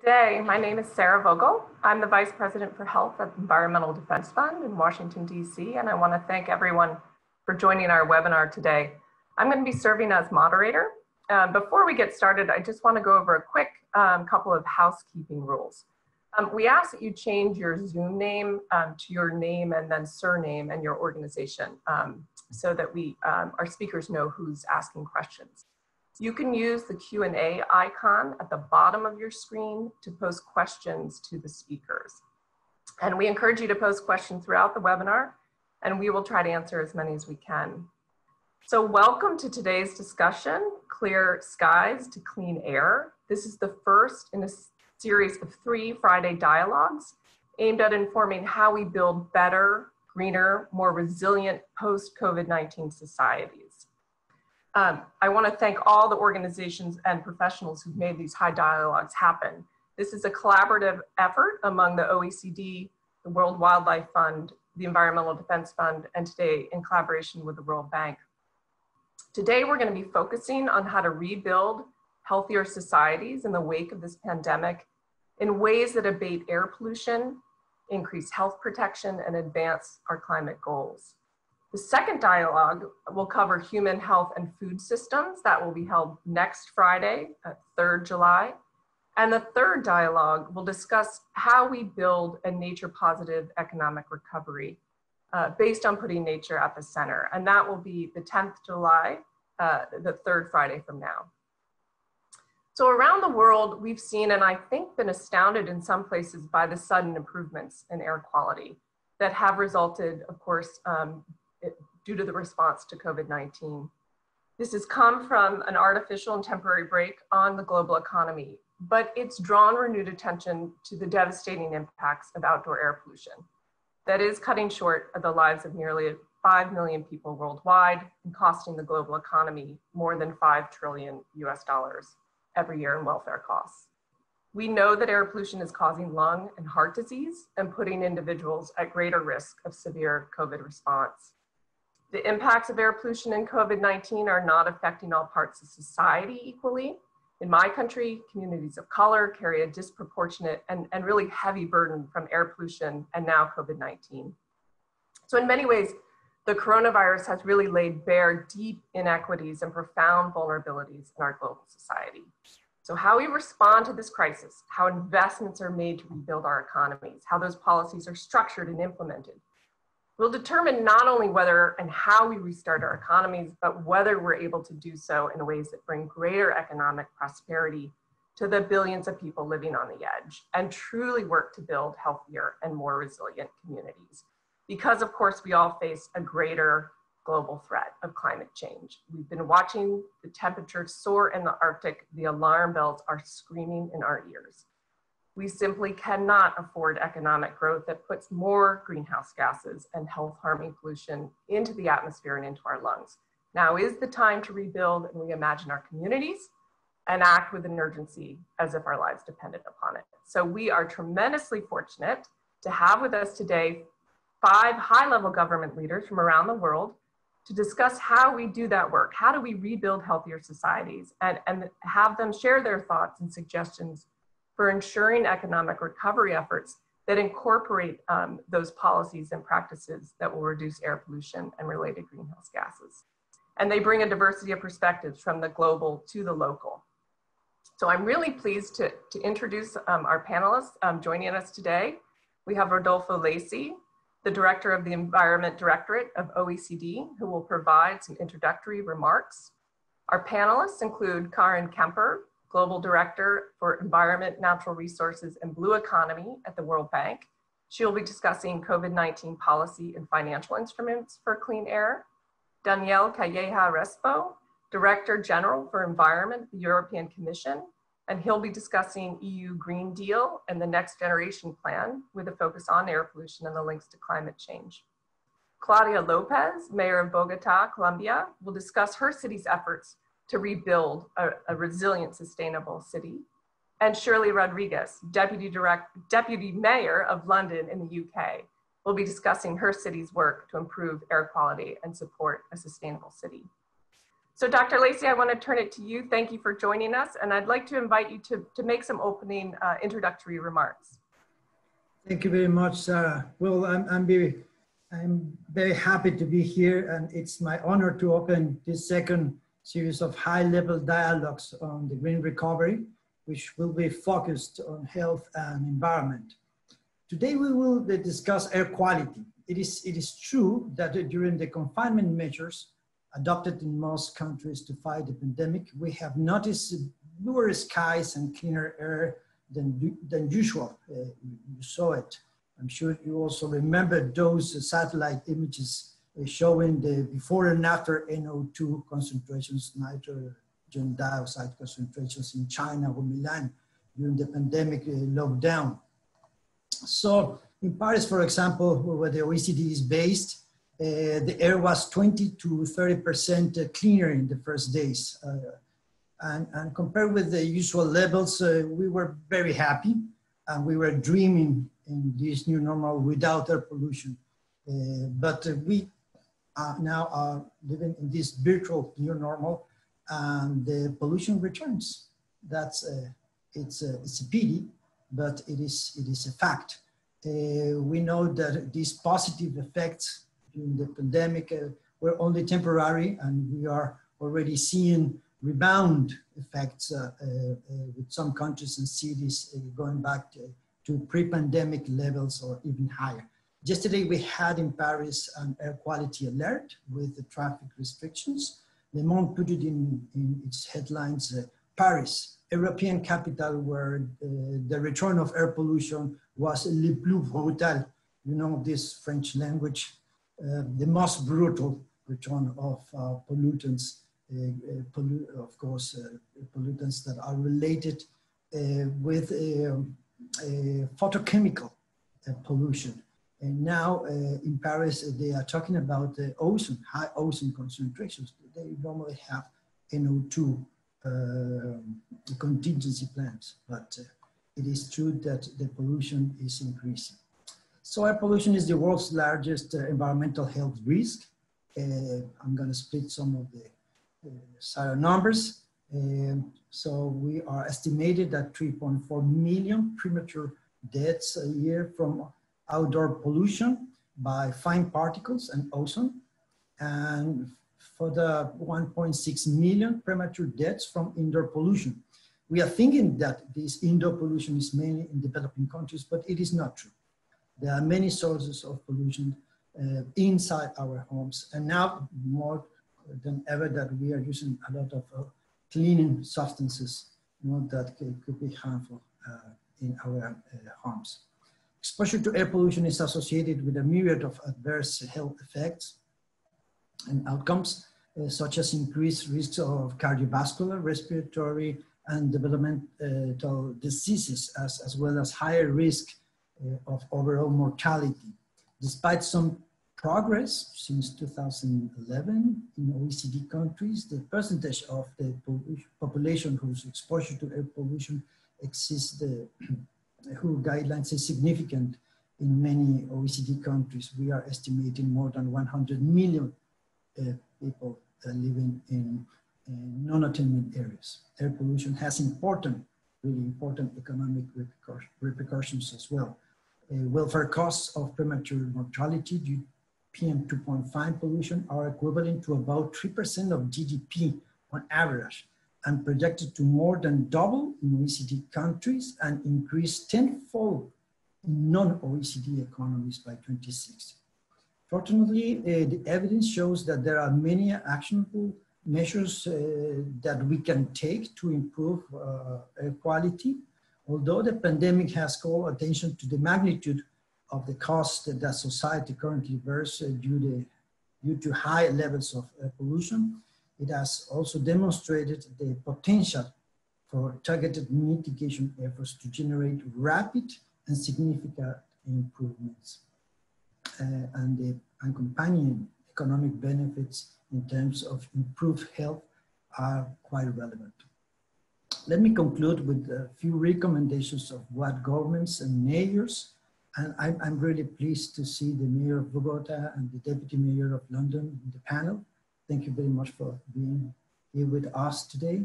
day. My name is Sarah Vogel. I'm the Vice President for Health at the Environmental Defense Fund in Washington, D.C., and I want to thank everyone for joining our webinar today. I'm going to be serving as moderator. Before we get started, I just want to go over a quick couple of housekeeping rules. We ask that you change your Zoom name to your name and then surname and your organization so that our speakers know who's asking questions. You can use the Q&A icon at the bottom of your screen to post questions to the speakers. And we encourage you to post questions throughout the webinar, and we will try to answer as many as we can. So welcome to today's discussion, Clear Skies to Clean Air. This is the first in a series of 3 Friday dialogues aimed at informing how we build better, greener, more resilient post-COVID-19 societies. I want to thank all the organizations and professionals who've made these high dialogues happen. This is a collaborative effort among the OECD, the World Wildlife Fund, the Environmental Defense Fund, and today in collaboration with the World Bank. Today, we're going to be focusing on how to rebuild healthier societies in the wake of this pandemic in ways that abate air pollution, increase health protection, and advance our climate goals. The second dialogue will cover human health and food systems. That will be held next Friday, 3rd July. And the third dialogue will discuss how we build a nature-positive economic recovery based on putting nature at the center. And that will be the 10th July, the 3rd Friday from now. So around the world, we've seen, and I think been astounded in some places by the sudden improvements in air quality that have resulted, of course, due to the response to COVID-19. This has come from an artificial and temporary break on the global economy, but it's drawn renewed attention to the devastating impacts of outdoor air pollution that is cutting short of the lives of nearly 5 million people worldwide and costing the global economy more than $5 trillion every year in welfare costs. We know that air pollution is causing lung and heart disease and putting individuals at greater risk of severe COVID response. The impacts of air pollution and COVID-19 are not affecting all parts of society equally. In my country, communities of color carry a disproportionate and really heavy burden from air pollution and now COVID-19. So in many ways, the coronavirus has really laid bare deep inequities and profound vulnerabilities in our global society. So how we respond to this crisis, how investments are made to rebuild our economies, how those policies are structured and implemented, will determine not only whether and how we restart our economies, but whether we're able to do so in ways that bring greater economic prosperity to the billions of people living on the edge and truly work to build healthier and more resilient communities. Because of course, we all face a greater global threat of climate change. We've been watching the temperature soar in the Arctic. The alarm bells are screaming in our ears. We simply cannot afford economic growth that puts more greenhouse gases and health-harming pollution into the atmosphere and into our lungs. Now is the time to rebuild and reimagine our communities and act with an urgency as if our lives depended upon it. So we are tremendously fortunate to have with us today 5 high-level government leaders from around the world to discuss how we do that work. How do we rebuild healthier societies and have them share their thoughts and suggestions for ensuring economic recovery efforts that incorporate those policies and practices that will reduce air pollution and related greenhouse gases. And they bring a diversity of perspectives from the global to the local. So I'm really pleased to introduce our panelists joining us today. We have Rodolfo Lacy, the Director of the Environment Directorate of OECD, who will provide some introductory remarks. Our panelists include Karin Kemper, Global Director for Environment, Natural Resources, and Blue Economy at the World Bank. She'll be discussing COVID-19 policy and financial instruments for clean air. Daniel Calleja Crespo, Director General for Environment at the European Commission, and he'll be discussing EU Green Deal and the Next Generation Plan with a focus on air pollution and the links to climate change. Claudia López, Mayor of Bogota, Colombia, will discuss her city's efforts to rebuild a resilient, sustainable city. And Shirley Rodrigues, Deputy Mayor of London in the UK, will be discussing her city's work to improve air quality and support a sustainable city. So Dr. Lacy, I want to turn it to you. Thank you for joining us. And I'd like to invite you to make some opening introductory remarks. Thank you very much, Sarah. Well, I'm very happy to be here, and it's my honor to open this second series of high-level dialogues on the green recovery, which will be focused on health and environment. Today we will discuss air quality. It is true that during the confinement measures adopted in most countries to fight the pandemic, we have noticed bluer skies and cleaner air than usual. You saw it. I'm sure you also remember those satellite images showing the before and after NO2 concentrations, nitrogen dioxide concentrations in China or Milan during the pandemic lockdown. So in Paris, for example, where the OECD is based, the air was 20 to 30% cleaner in the first days. And compared with the usual levels, we were very happy, and we were dreaming in this new normal without air pollution. But we now are living in this virtual new normal, and the pollution returns. It's a pity, but it is a fact. We know that these positive effects during the pandemic were only temporary, and we are already seeing rebound effects with some countries and cities going back to pre-pandemic levels or even higher. Yesterday we had in Paris an air quality alert with the traffic restrictions. Le Monde put it in its headlines, Paris, European capital where the return of air pollution was le plus brutal. You know this French language, the most brutal return of pollutants. Of course, pollutants that are related with photochemical pollution. And now in Paris, they are talking about ozone, high ozone concentrations. They normally have NO2 contingency plans, but it is true that the pollution is increasing. So air pollution is the world's largest environmental health risk. I'm going to split some of the numbers. So we are estimated at 3.4 million premature deaths a year from outdoor pollution by fine particles and ozone, and for the 1.6 million premature deaths from indoor pollution. We are thinking that this indoor pollution is mainly in developing countries, but it is not true. There are many sources of pollution inside our homes, and now more than ever that we are using a lot of cleaning substances, that could be harmful in our homes. Exposure to air pollution is associated with a myriad of adverse health effects and outcomes, such as increased risks of cardiovascular, respiratory, and developmental diseases, as well as higher risk of overall mortality. Despite some progress since 2011 in OECD countries, the percentage of the population whose exposure to air pollution exceeds the WHO guidelines is significant in many OECD countries. We are estimating more than 100 million people living in non-attainment areas. Air pollution has really important economic repercussions as well. Welfare costs of premature mortality due to PM2.5 pollution are equivalent to about 3% of GDP on average, and projected to more than double in OECD countries and increase tenfold in non-OECD economies by 2060. Fortunately, the evidence shows that there are many actionable measures that we can take to improve air quality. Although the pandemic has called attention to the magnitude of the cost that society currently bears due to high levels of air pollution, it has also demonstrated the potential for targeted mitigation efforts to generate rapid and significant improvements. And the accompanying economic benefits in terms of improved health are quite relevant. Let me conclude with a few recommendations of what governments and mayors, and I'm really pleased to see the Mayor of Bogota and the Deputy Mayor of London in the panel. Thank you very much for being here with us today.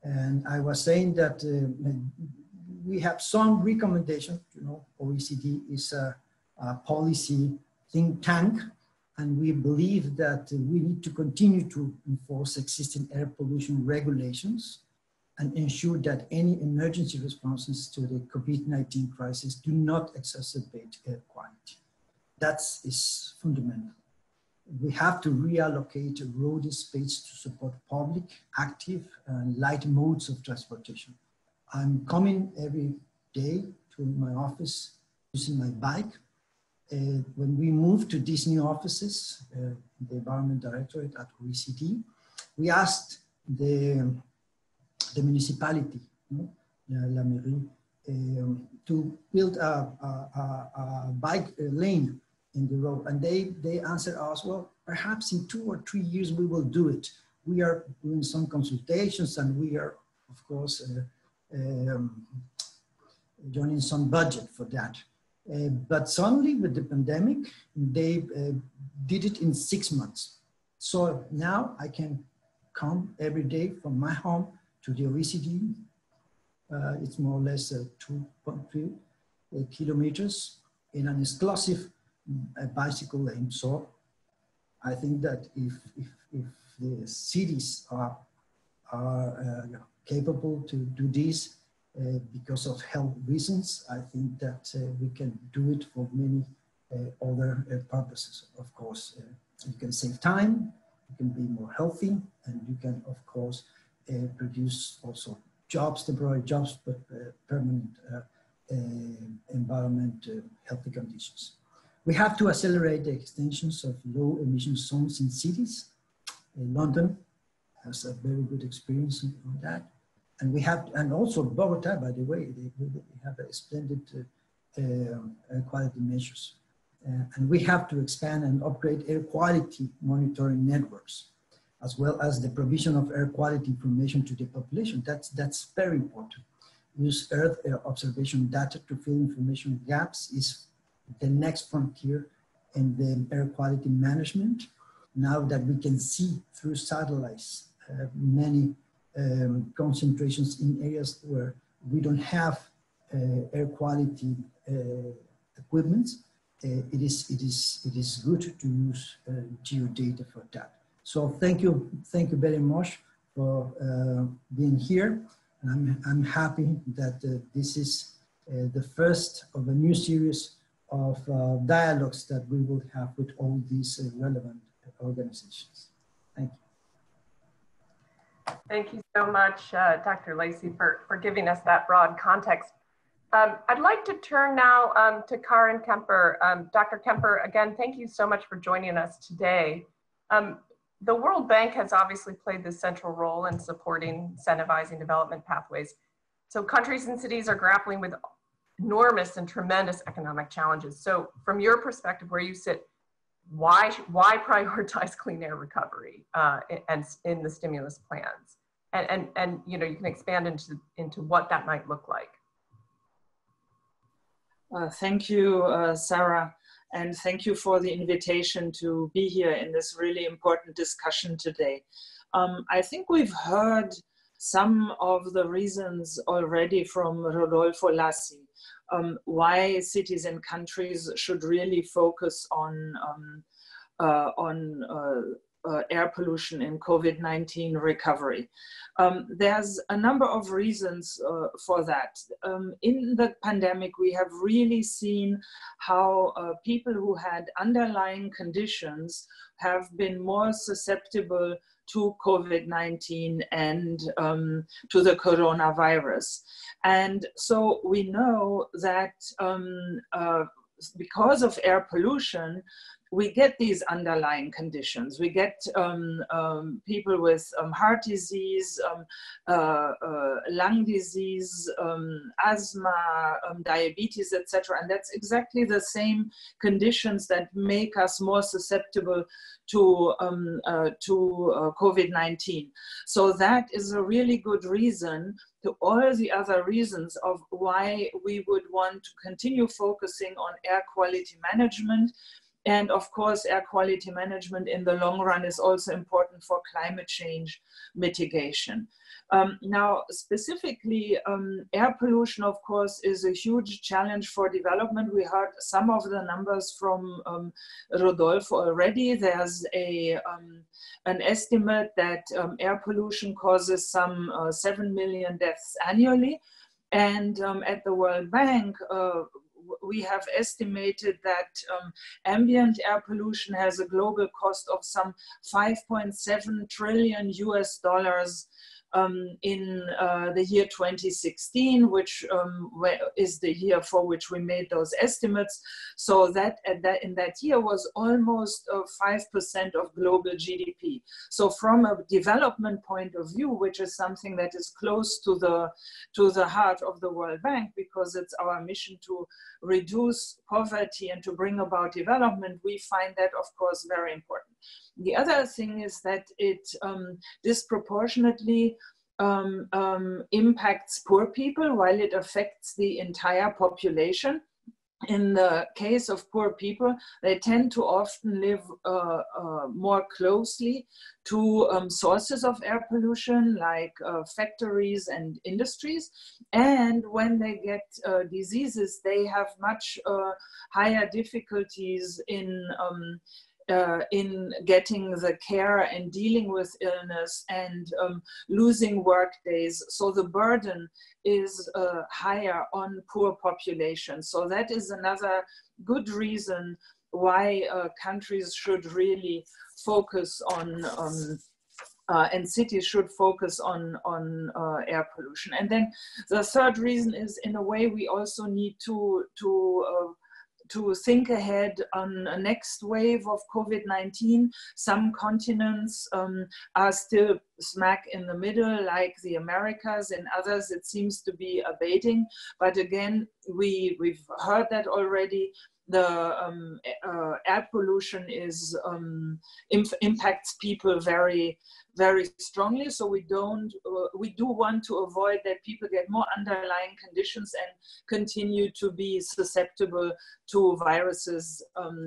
And I was saying that we have some recommendations. You know, OECD is a policy think tank, and we believe that we need to continue to enforce existing air pollution regulations and ensure that any emergency responses to the COVID-19 crisis do not exacerbate air quality. That is fundamental. We have to reallocate road space to support public, active, and light modes of transportation. I'm coming every day to my office using my bike. When we moved to these new offices, the Environment Directorate at OECD, we asked the municipality, La Mairie, to build a bike lane in the road. And they answered us, well, perhaps in 2 or 3 years we will do it. We are doing some consultations and we are, of course, joining some budget for that. But suddenly with the pandemic, they did it in 6 months. So now I can come every day from my home to the OECD. It's more or less 2.3 kilometers in an exclusive bicycle lane. So I think that if the cities are capable to do this because of health reasons, I think that we can do it for many other purposes. Of course, you can save time, you can be more healthy, and you can, of course, produce also jobs, temporary jobs, but permanent environment, healthy conditions. We have to accelerate the extensions of low emission zones in cities. London has a very good experience on that. And we have, and also Bogota, by the way, they have a splendid air quality measures. And we have to expand and upgrade air quality monitoring networks, as well as the provision of air quality information to the population. That's very important. Use Earth observation data to fill information gaps is the next frontier in the air quality management. Now that we can see through satellites many concentrations in areas where we don't have air quality equipment, it is good to use geodata for that. So thank you very much for being here. And I'm happy that this is the first of a new series of dialogues that we will have with all these relevant organizations. Thank you. Thank you so much, Dr. Lacy, for giving us that broad context. I'd like to turn now to Karin Kemper. Dr. Kemper, again, thank you so much for joining us today. The World Bank has obviously played this central role in supporting incentivizing development pathways. So countries and cities are grappling with enormous and tremendous economic challenges. So from your perspective, where you sit, why prioritize clean air recovery and in the stimulus plans? And you know, you can expand into what that might look like. Thank you, Sarah, and thank you for the invitation to be here in this really important discussion today. I think we've heard some of the reasons already from Rodolfo, Lacy, why cities and countries should really focus on air pollution in COVID-19 recovery. There's a number of reasons for that. In the pandemic, we have really seen how people who had underlying conditions have been more susceptible to COVID-19 and to the coronavirus. And so we know that because of air pollution, we get these underlying conditions. We get people with heart disease, lung disease, asthma, diabetes, etc. And that's exactly the same conditions that make us more susceptible to COVID-19. So that is a really good reason to all the other reasons of why we would want to continue focusing on air quality management And of course, air quality management in the long run is also important for climate change mitigation. Now, specifically, air pollution, of course, is a huge challenge for development. We heard some of the numbers from Rodolfo already. There's an estimate that air pollution causes some 7 million deaths annually. And at the World Bank, we have estimated that ambient air pollution has a global cost of some 5.7 trillion US dollars in the year 2016, which is the year for which we made those estimates. So that in that year was almost 5% of global GDP. So from a development point of view, which is something that is close to the heart of the World Bank, because it's our mission to reduce poverty and to bring about development, we find that, of course, very important. The other thing is that it disproportionately impacts poor people while it affects the entire population. In the case of poor people, they tend to often live more closely to sources of air pollution like factories and industries. And when they get diseases, they have much higher difficulties in getting the care and dealing with illness and losing work days. So the burden is higher on poor populations. So that is another good reason why countries should really focus on and cities should focus on air pollution. And then the third reason is, in a way, we also need to think ahead on a next wave of COVID-19. Some continents are still smack in the middle, like the Americas, and others it seems to be abating. But again, we've heard that already. The air pollution is impacts people very, very strongly. So we do want to avoid that people get more underlying conditions and continue to be susceptible to viruses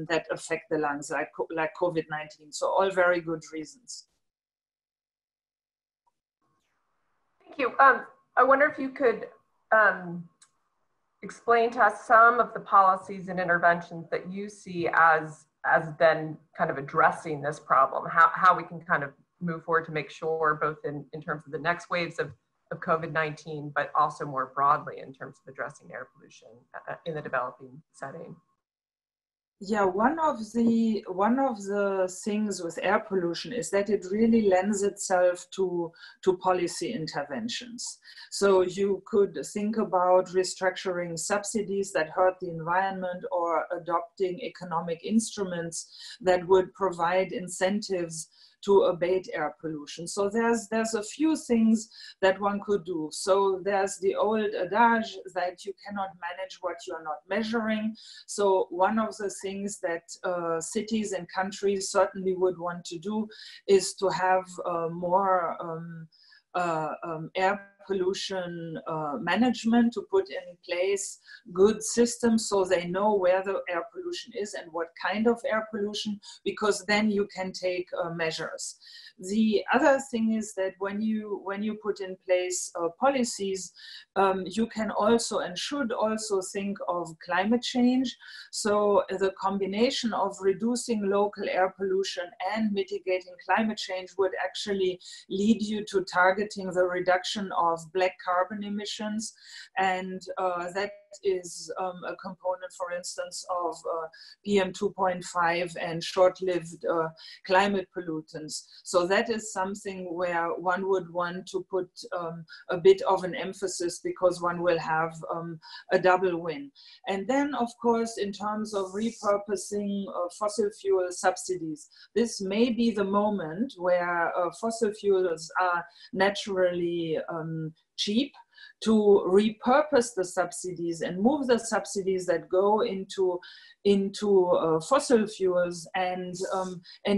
that affect the lungs, like COVID-19. So all very good reasons. Thank you. I wonder if you could explain to us some of the policies and interventions that you see as then kind of addressing this problem, how we can kind of move forward to make sure, both in terms of the next waves of COVID-19, but also more broadly in terms of addressing air pollution in the developing setting. Yeah, one of the things with air pollution is that it really lends itself to policy interventions. So you could think about restructuring subsidies that hurt the environment, or adopting economic instruments that would provide incentives to abate air pollution. So there's a few things that one could do. So there's the old adage that you cannot manage what you're not measuring. So one of the things that cities and countries certainly would want to do is to have more air pollution management, to put in place good systems so they know where the air pollution is and what kind of air pollution, because then you can take measures. The other thing is that when you put in place policies, you can also and should also think of climate change. So the combination of reducing local air pollution and mitigating climate change would actually lead you to targeting the reduction of black carbon emissions, and that is a component, for instance, of PM2.5 and short-lived climate pollutants. So that is something where one would want to put a bit of an emphasis, because one will have a double win. And then, of course, in terms of repurposing fossil fuel subsidies, this may be the moment where fossil fuels are naturally cheap. to repurpose the subsidies and move the subsidies that go into fossil fuels and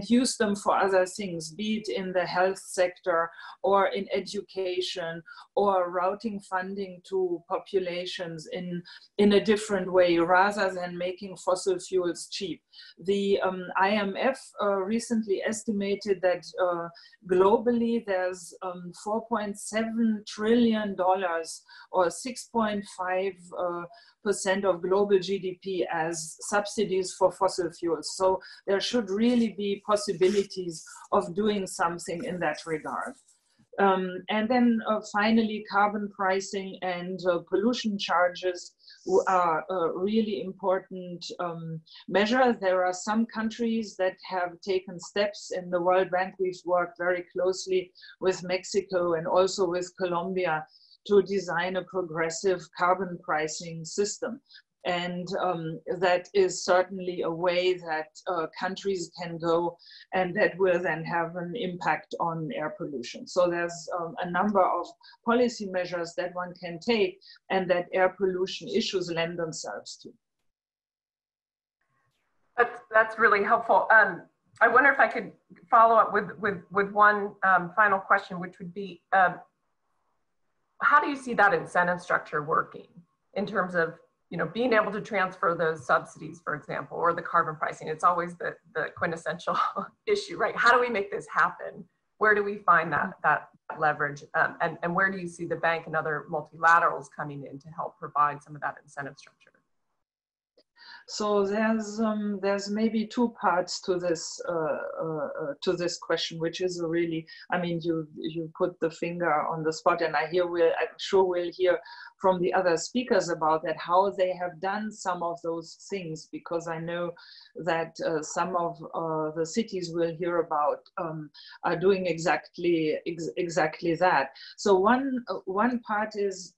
use them for other things, be it in the health sector or in education, or routing funding to populations in a different way rather than making fossil fuels cheap. The IMF recently estimated that globally there's $4.7 trillion or 6.5% of global GDP as subsidies for fossil fuels. So there should really be possibilities of doing something in that regard. And then finally, carbon pricing and pollution charges are a really important measure. There are some countries that have taken steps. In the World Bank, we've worked very closely with Mexico and also with Colombia to design a progressive carbon pricing system. And that is certainly a way that countries can go, and that will then have an impact on air pollution. So there's a number of policy measures that one can take and that air pollution issues lend themselves to. That's really helpful. I wonder if I could follow up with one final question, which would be, how do you see that incentive structure working in terms of being able to transfer those subsidies, for example, or the carbon pricing? It's always the quintessential issue, right? How do we make this happen? Where do we find that leverage? And where do you see the bank and other multilaterals coming in to help provide some of that incentive structure? So there's maybe two parts to this question, which is a really, I mean, you put the finger on the spot, and I'm sure we'll hear from the other speakers about that, how they have done some of those things, because I know that some of the cities we'll hear about are doing exactly that. So one part is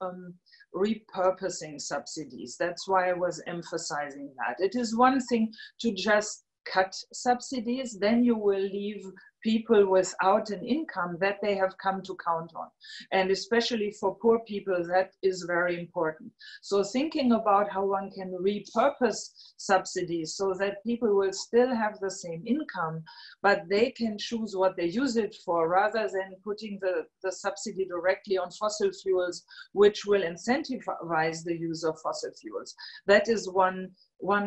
repurposing subsidies. That's why I was emphasizing that. It is one thing to just cut subsidies, then you will leave people without an income that they have come to count on. And especially for poor people, that is very important. So thinking about how one can repurpose subsidies so that people will still have the same income, but they can choose what they use it for, rather than putting the subsidy directly on fossil fuels, which will incentivize the use of fossil fuels. That is one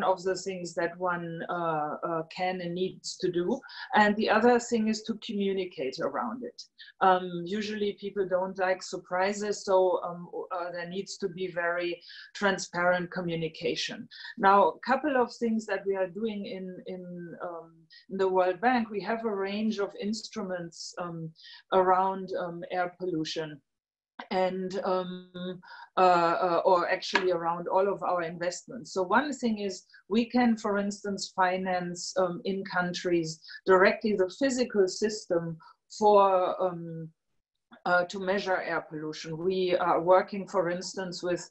of the things that one can and needs to do. And the other thing is to communicate around it. Usually people don't like surprises, so there needs to be very transparent communication. Now, a couple of things that we are doing in the World Bank, we have a range of instruments around air pollution, and or actually around all of our investments. So one thing is we can, for instance, finance in countries directly the physical system for to measure air pollution. We are working, for instance, with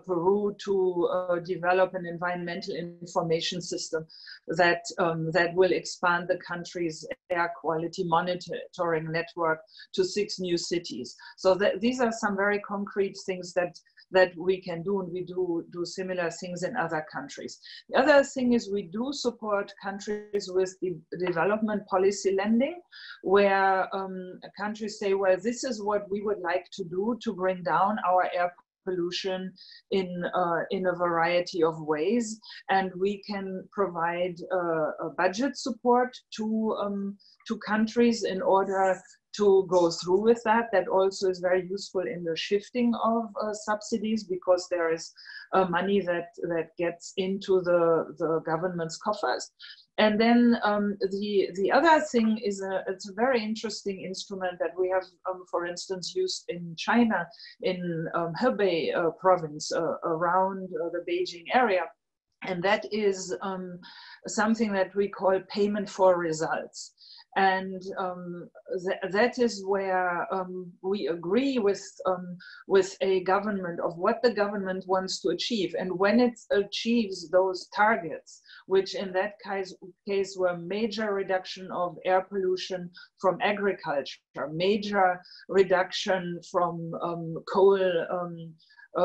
Peru to develop an environmental information system that will expand the country's air quality monitoring network to 6 new cities. So these are some very concrete things that we can do, and we do similar things in other countries. The other thing is we do support countries with the development policy lending, where countries say, well, this is what we would like to do to bring down our air pollution in a variety of ways, and we can provide a budget support to countries in order to go through with that. That also is very useful in the shifting of subsidies, because there is money that gets into the government's coffers. And then the other thing is it's a very interesting instrument that we have, for instance, used in China, in Hebei province, around the Beijing area. And that is something that we call payment for results. And that is where we agree with a government of what the government wants to achieve. And when it achieves those targets, which in that case were major reduction of air pollution from agriculture, major reduction from coal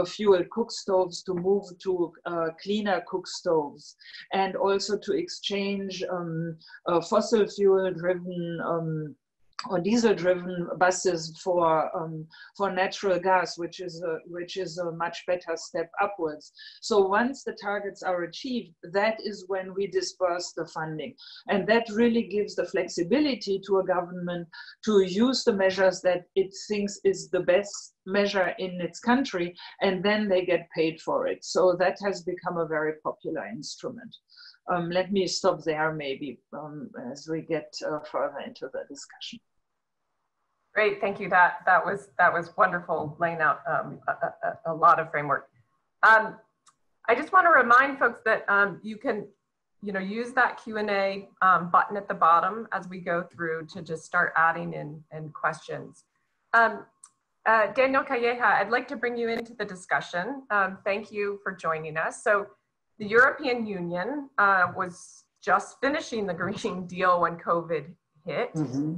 fuel cook stoves to move to cleaner cook stoves, and also to exchange fossil fuel driven or diesel-driven buses for natural gas, which is a much better step upwards. So once the targets are achieved, that is when we disperse the funding, and that really gives the flexibility to a government to use the measures that it thinks is the best measure in its country, and then they get paid for it. So that has become a very popular instrument. Let me stop there maybe as we get further into the discussion. Great, thank you. That was wonderful, laying out a lot of framework. I just want to remind folks that you can, use that Q&A button at the bottom as we go through to just start adding in questions. Daniel Calleja, I'd like to bring you into the discussion. Thank you for joining us. So the European Union was just finishing the Green Deal when COVID hit. Mm-hmm.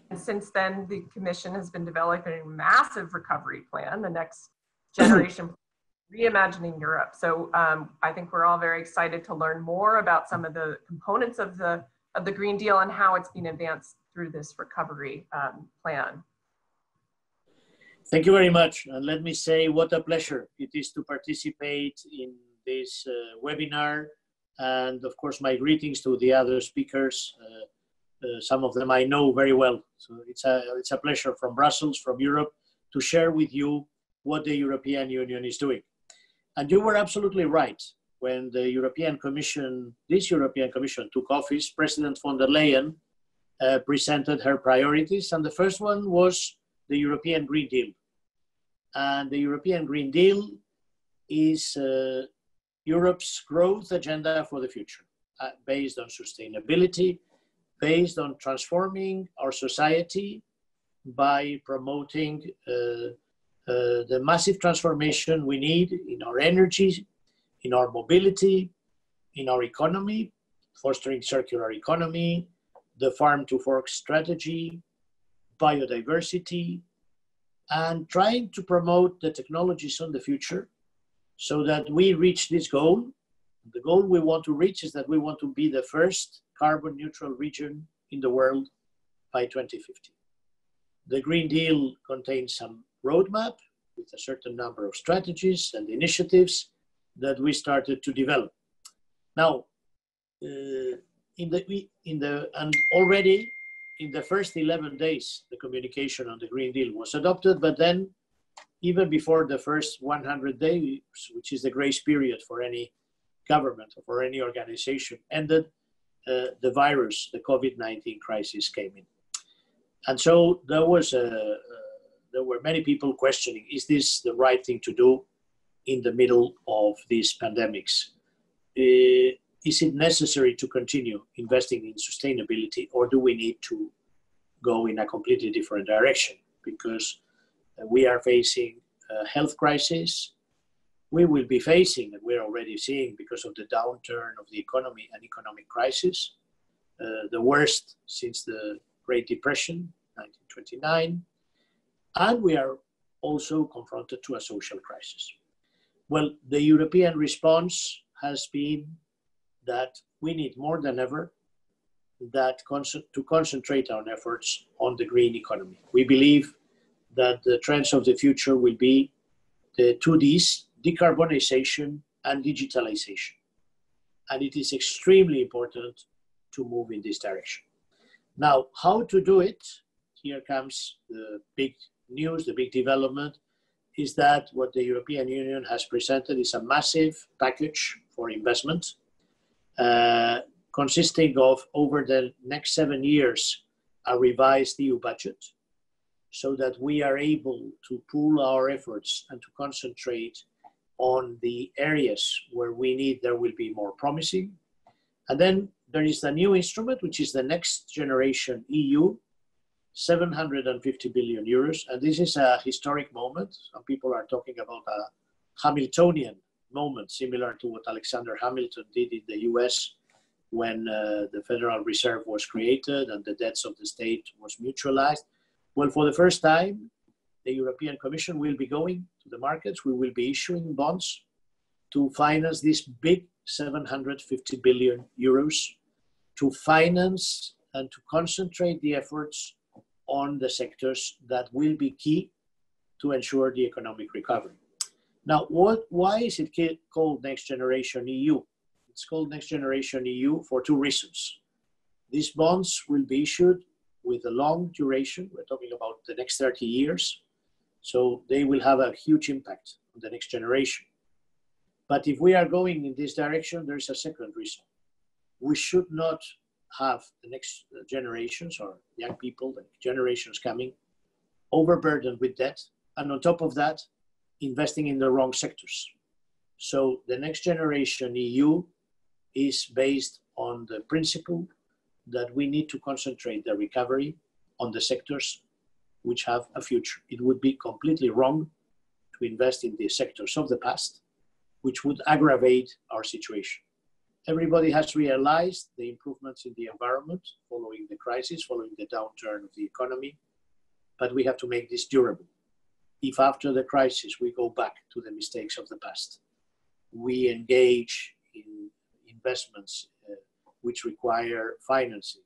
And since then, the Commission has been developing a massive recovery plan, the next generation, reimagining Europe. So I think we're all very excited to learn more about some of the components of the Green Deal and how it's being advanced through this recovery plan. Thank you very much. And let me say what a pleasure it is to participate in this webinar. And of course, my greetings to the other speakers. Some of them I know very well. So it's a pleasure from Brussels, from Europe, to share with you what the European Union is doing. And you were absolutely right. When the European Commission, this European Commission took office, President von der Leyen presented her priorities. And the first one was the European Green Deal. And the European Green Deal is Europe's growth agenda for the future, based on sustainability, based on transforming our society by promoting the massive transformation we need in our energy, in our mobility, in our economy, fostering circular economy, the farm-to-fork strategy, biodiversity, and trying to promote the technologies on the future so that we reach this goal. The goal we want to reach is that we want to be the first carbon neutral region in the world by 2050. The Green Deal contains some roadmap with a certain number of strategies and initiatives that we started to develop. Now, already in the first 11 days, the communication on the Green Deal was adopted, but then even before the first 100 days, which is the grace period for any government or for any organization, ended, the virus, the COVID-19 crisis came in. And so there were many people questioning, is this the right thing to do in the middle of these pandemics? Is it necessary to continue investing in sustainability, or do we need to go in a completely different direction? Because we are facing a health crisis. We will be facing, and we're already seeing, because of the downturn of the economy, an economic crisis, the worst since the Great Depression, 1929. And we are also confronted to a social crisis. Well, the European response has been that we need more than ever to concentrate our efforts on the green economy. We believe that the trends of the future will be the 2Ds, decarbonization and digitalization. And it is extremely important to move in this direction. Now, how to do it? Here comes the big news, the big development, is that what the European Union has presented is a massive package for investment, consisting of, over the next 7 years, a revised EU budget, so that we are able to pool our efforts and to concentrate on the areas where there will be more promising. And then there is the new instrument, which is the Next Generation EU, 750 billion euros. And this is a historic moment. Some people are talking about a Hamiltonian moment, similar to what Alexander Hamilton did in the US when the Federal Reserve was created and the debts of the state was mutualized. Well, for the first time, the European Commission will be going to the markets. We will be issuing bonds to finance this big 750 billion euros to finance and to concentrate the efforts on the sectors that will be key to ensure the economic recovery. Now, why is it called Next Generation EU? It's called Next Generation EU for two reasons. These bonds will be issued with a long duration. We're talking about the next 30 years. So they will have a huge impact on the next generation. But if we are going in this direction, there's a second reason. We should not have the next generations or young people, the generations coming, overburdened with debt. And on top of that, investing in the wrong sectors. So the Next Generation EU is based on the principle that we need to concentrate the recovery on the sectors which have a future. It would be completely wrong to invest in the sectors of the past, which would aggravate our situation. Everybody has realized the improvements in the environment following the crisis, following the downturn of the economy, but we have to make this durable. If after the crisis we go back to the mistakes of the past, we engage in investments which require financing,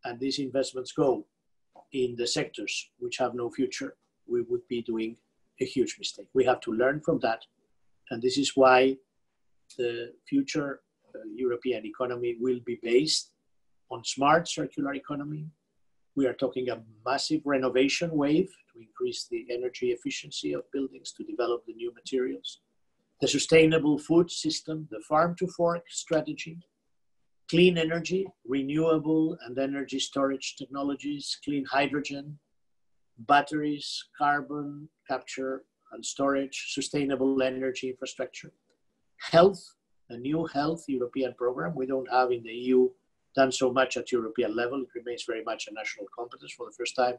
and these investments go in the sectors which have no future, we would be doing a huge mistake. We have to learn from that, and this is why the future European economy will be based on smart circular economy. We are talking a massive renovation wave to increase the energy efficiency of buildings, to develop the new materials, the sustainable food system, the farm-to-fork strategy, clean energy, renewable and energy storage technologies, clean hydrogen, batteries, carbon capture and storage, sustainable energy infrastructure, health, a new health European program. We don't have in the EU done so much at European level. It remains very much a national competence. For the first time,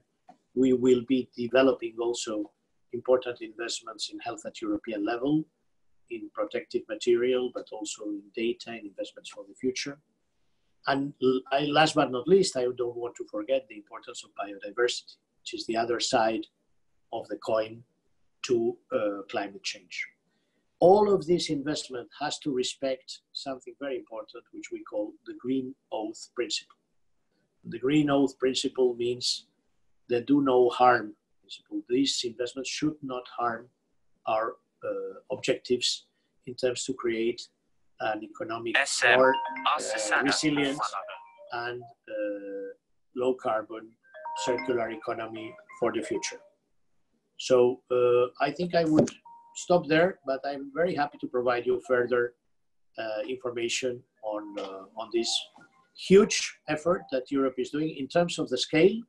we will be developing also important investments in health at European level, in protective material, but also in data and investments for the future. And last but not least, I don't want to forget the importance of biodiversity, which is the other side of the coin to climate change. All of this investment has to respect something very important, which we call the Green Oath Principle. The Green Oath Principle means the do no harm principle. These investments should not harm our objectives in terms to create an economic more resilient and low carbon circular economy for the future. So I think I would stop there, but I'm very happy to provide you further information on this huge effort that Europe is doing in terms of the scale,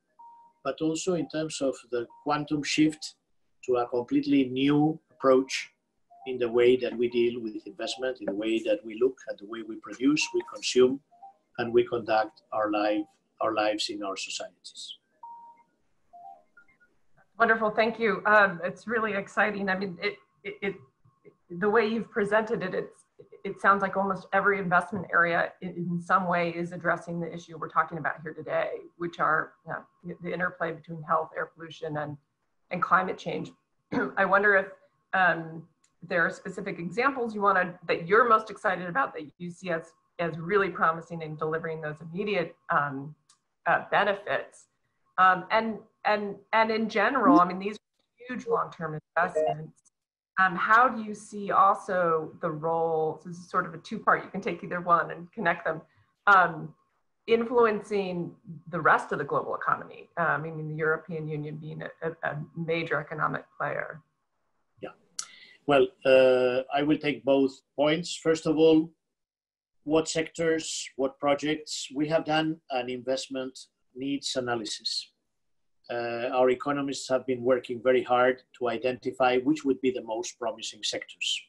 but also in terms of the quantum shift to a completely new approach in the way that we deal with investment, in the way that we look at the way we produce, we consume, and we conduct our lives in our societies. Wonderful, thank you. It's really exciting. I mean, the way you've presented it, it sounds like almost every investment area in some way is addressing the issue we're talking about here today, which are the interplay between health, air pollution, and climate change. I wonder if there are specific examples that you're most excited about, that you see as really promising in delivering those immediate benefits. And in general, I mean, these are huge long-term investments. How do you see also the role, so this is sort of a two-part, you can take either one and connect them, influencing the rest of the global economy, meaning the European Union being a major economic player? Yeah, well, I will take both points. First of all, what sectors, what projects? We have done an investment needs analysis. Our economists have been working very hard to identify which would be the most promising sectors.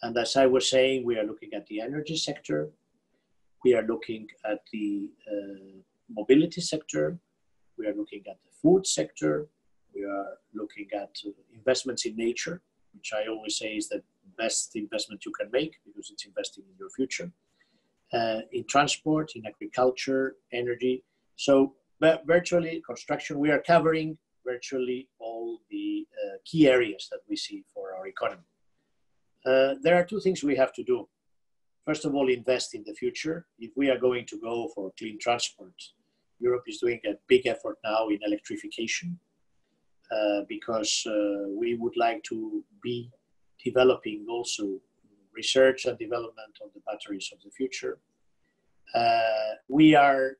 And as I was saying, we are looking at the energy sector, we are looking at the mobility sector, we are looking at the food sector, we are looking at investments in nature, which I always say is the best investment you can make because it's investing in your future, in transport, in agriculture, energy. So but virtually construction, we are covering virtually all the key areas that we see for our economy. There are two things we have to do. First of all, invest in the future. If we are going to go for clean transport, Europe is doing a big effort now in electrification because we would like to be developing also research and development on the batteries of the future. We are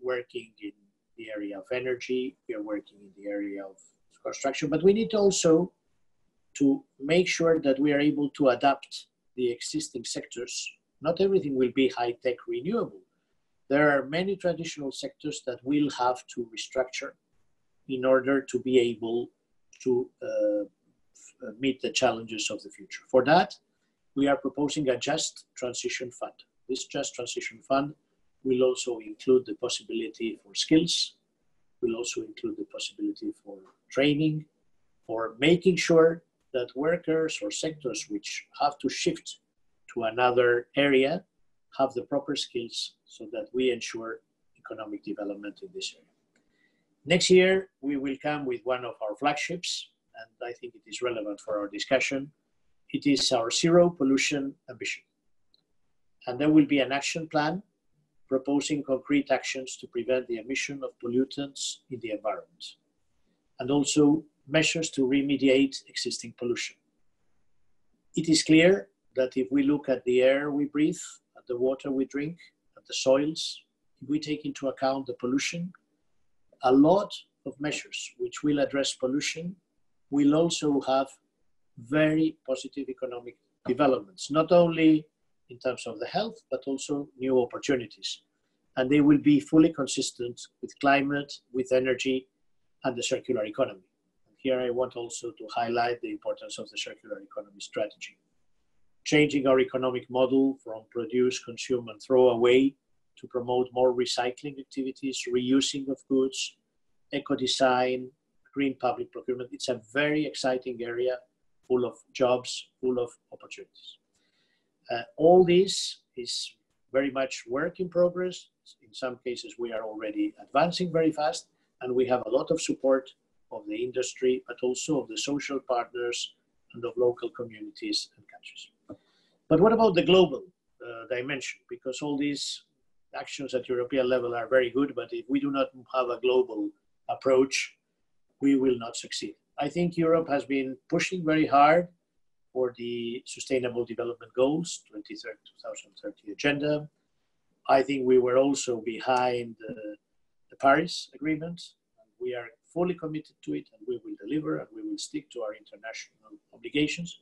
working in the area of energy, we are working in the area of construction, but we need also to make sure that we are able to adapt the existing sectors. Not everything will be high-tech renewable. There are many traditional sectors that will have to restructure in order to be able to meet the challenges of the future. For that, we are proposing a just transition fund. This just transition fund will also include the possibility for skills, will also include the possibility for training, for making sure that workers or sectors which have to shift to another area have the proper skills so that we ensure economic development in this area. Next year, we will come with one of our flagships, and I think it is relevant for our discussion. It is our zero pollution ambition. And there will be an action plan proposing concrete actions to prevent the emission of pollutants in the environment, and also measures to remediate existing pollution. It is clear that if we look at the air we breathe, at the water we drink, at the soils, if we take into account the pollution, a lot of measures which will address pollution will also have very positive economic developments, not only in terms of the health, but also new opportunities. And they will be fully consistent with climate, with energy, and the circular economy. And here I want also to highlight the importance of the circular economy strategy. Changing our economic model from produce, consume, and throw away to promote more recycling activities, reusing of goods, eco-design, green public procurement. It's a very exciting area, full of jobs, full of opportunities. All this is very much work in progress. In some cases, we are already advancing very fast, and we have a lot of support of the industry, but also of the social partners and of local communities and countries. But what about the global dimension? Because all these actions at European level are very good, but if we do not have a global approach, we will not succeed. I think Europe has been pushing very hard for the Sustainable Development Goals, 2030 agenda. I think we were also behind the Paris Agreement. We are fully committed to it, and we will deliver, and we will stick to our international obligations.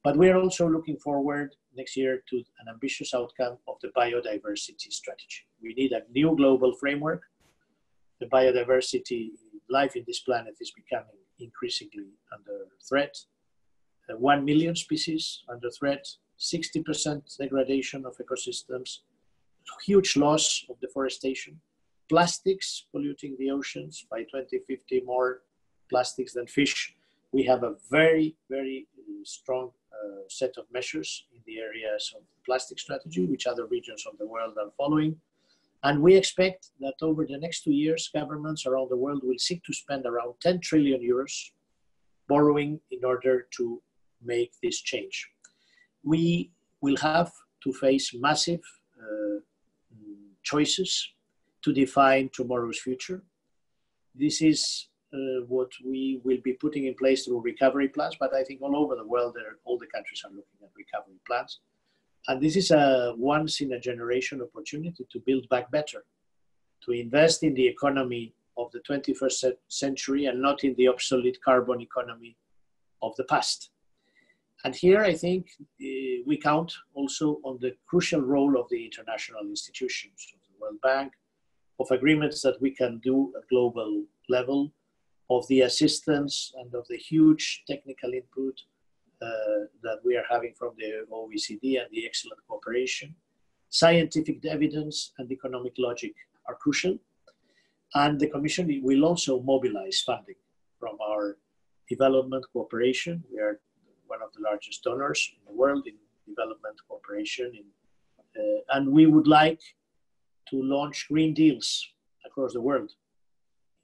But we are also looking forward next year to an ambitious outcome of the biodiversity strategy. We need a new global framework. The biodiversity, life in this planet is becoming increasingly under threat. 1 million species under threat, 60% degradation of ecosystems, huge loss of deforestation, plastics polluting the oceans, by 2050 more plastics than fish. We have a very, very strong set of measures in the areas of the plastic strategy, which other regions of the world are following. And we expect that over the next 2 years, governments around the world will seek to spend around 10 trillion euros borrowing in order to make this change. We will have to face massive choices to define tomorrow's future. This is what we will be putting in place through recovery plans, but I think all over the world, all the countries are looking at recovery plans. And this is a once-in-a-generation opportunity to build back better, to invest in the economy of the 21st century and not in the obsolete carbon economy of the past. And here I think we count also on the crucial role of the international institutions, of the World Bank, of agreements that we can do at global level, of the assistance and of the huge technical input that we are having from the OECD and the excellent cooperation. Scientific evidence and economic logic are crucial. And the Commission will also mobilize funding from our development cooperation. We are one of the largest donors in the world in development cooperation. And we would like to launch green deals across the world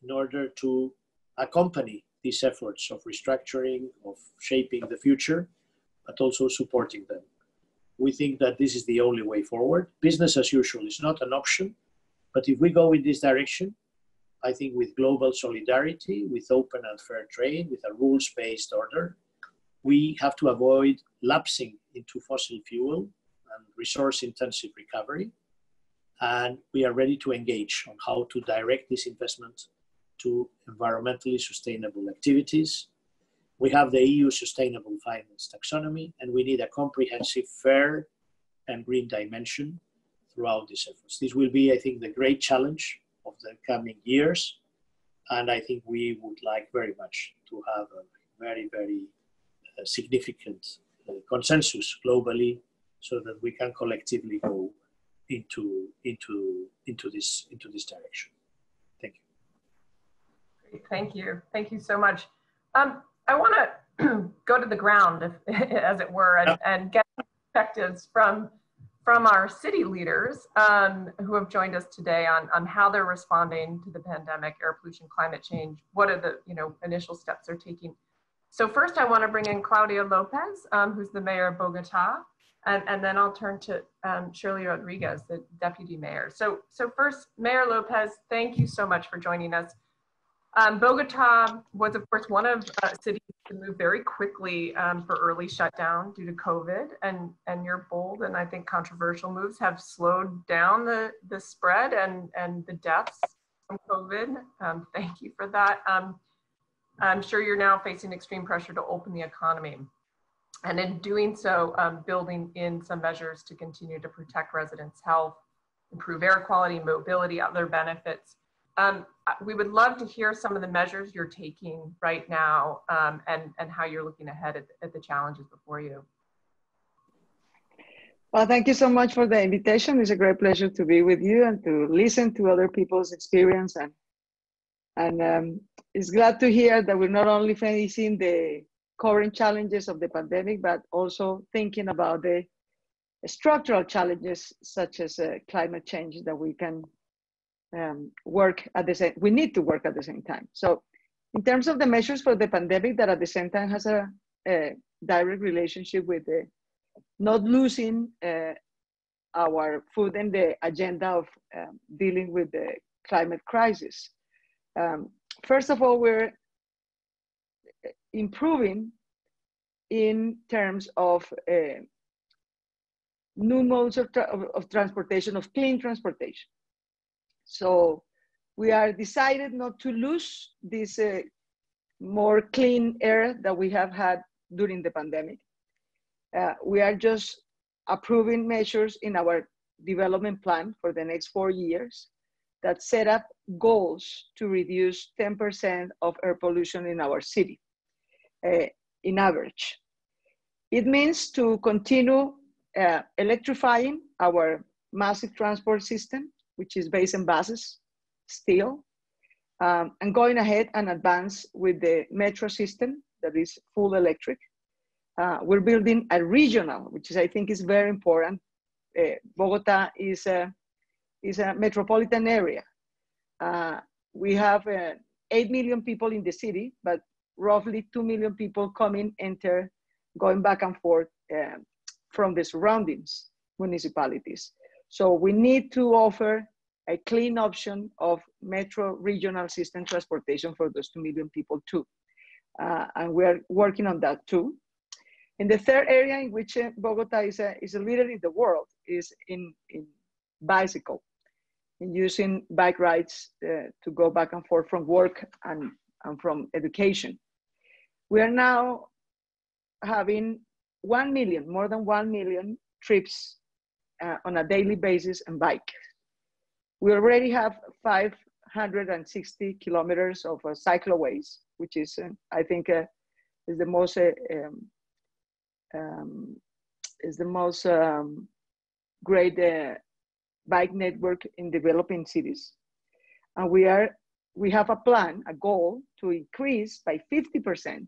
in order to accompany these efforts of restructuring, of shaping the future, but also supporting them. We think that this is the only way forward. Business as usual is not an option, but if we go in this direction, I think with global solidarity, with open and fair trade, with a rules-based order, we have to avoid lapsing into fossil fuel and resource-intensive recovery. And we are ready to engage on how to direct this investment to environmentally sustainable activities. We have the EU Sustainable Finance Taxonomy, and we need a comprehensive, fair, and green dimension throughout these efforts. This will be, I think, the great challenge of the coming years, and I think we would like very much to have a very, very significant consensus globally so that we can collectively go into this direction. Thank you. Great, thank you. Thank you so much. I want to go to the ground, as it were, and get perspectives from our city leaders who have joined us today on how they're responding to the pandemic, air pollution, climate change. What are the initial steps they're taking? So first, I want to bring in Claudia López, who's the mayor of Bogota, and then I'll turn to Shirley Rodrigues, the deputy mayor. So first, Mayor López, thank you so much for joining us. Bogota was, of course, one of cities to move very quickly for early shutdown due to COVID, and your bold and I think controversial moves have slowed down the spread and the deaths from COVID. Thank you for that. I'm sure you're now facing extreme pressure to open the economy. And in doing so, building in some measures to continue to protect residents' health, improve air quality, mobility, other benefits. We would love to hear some of the measures you're taking right now and how you're looking ahead at the challenges before you. Well, thank you so much for the invitation. It's a great pleasure to be with you and to listen to other people's experience. And it's glad to hear that we're not only facing the current challenges of the pandemic, but also thinking about the structural challenges such as climate change that we can we need to work at the same time. So in terms of the measures for the pandemic that at the same time has a direct relationship with not losing our foot in the agenda of dealing with the climate crisis. First of all, we're improving in terms of new modes of transportation, of clean transportation. So we are decided not to lose this more clean air that we have had during the pandemic. We are just approving measures in our development plan for the next 4 years that set up goals to reduce 10% of air pollution in our city, in average. It means to continue electrifying our massive transport system, which is based on buses still, and going ahead and advance with the metro system that is full electric. We're building a regional, which is, I think is very important. Bogota is a metropolitan area. We have 8 million people in the city, but roughly 2 million people enter, going back and forth from the surroundings municipalities. So we need to offer a clean option of metro regional system transportation for those 2 million people too. And we're working on that too. And the third area in which Bogota is a leader in the world is in bicycle, in using bike rides to go back and forth from work and from education. We are now having 1 million, more than 1 million trips on a daily basis on bike. We already have 560 kilometers of cycleways, which is, I think, is the most great bike network in developing cities. And we have a plan, a goal to increase by 50%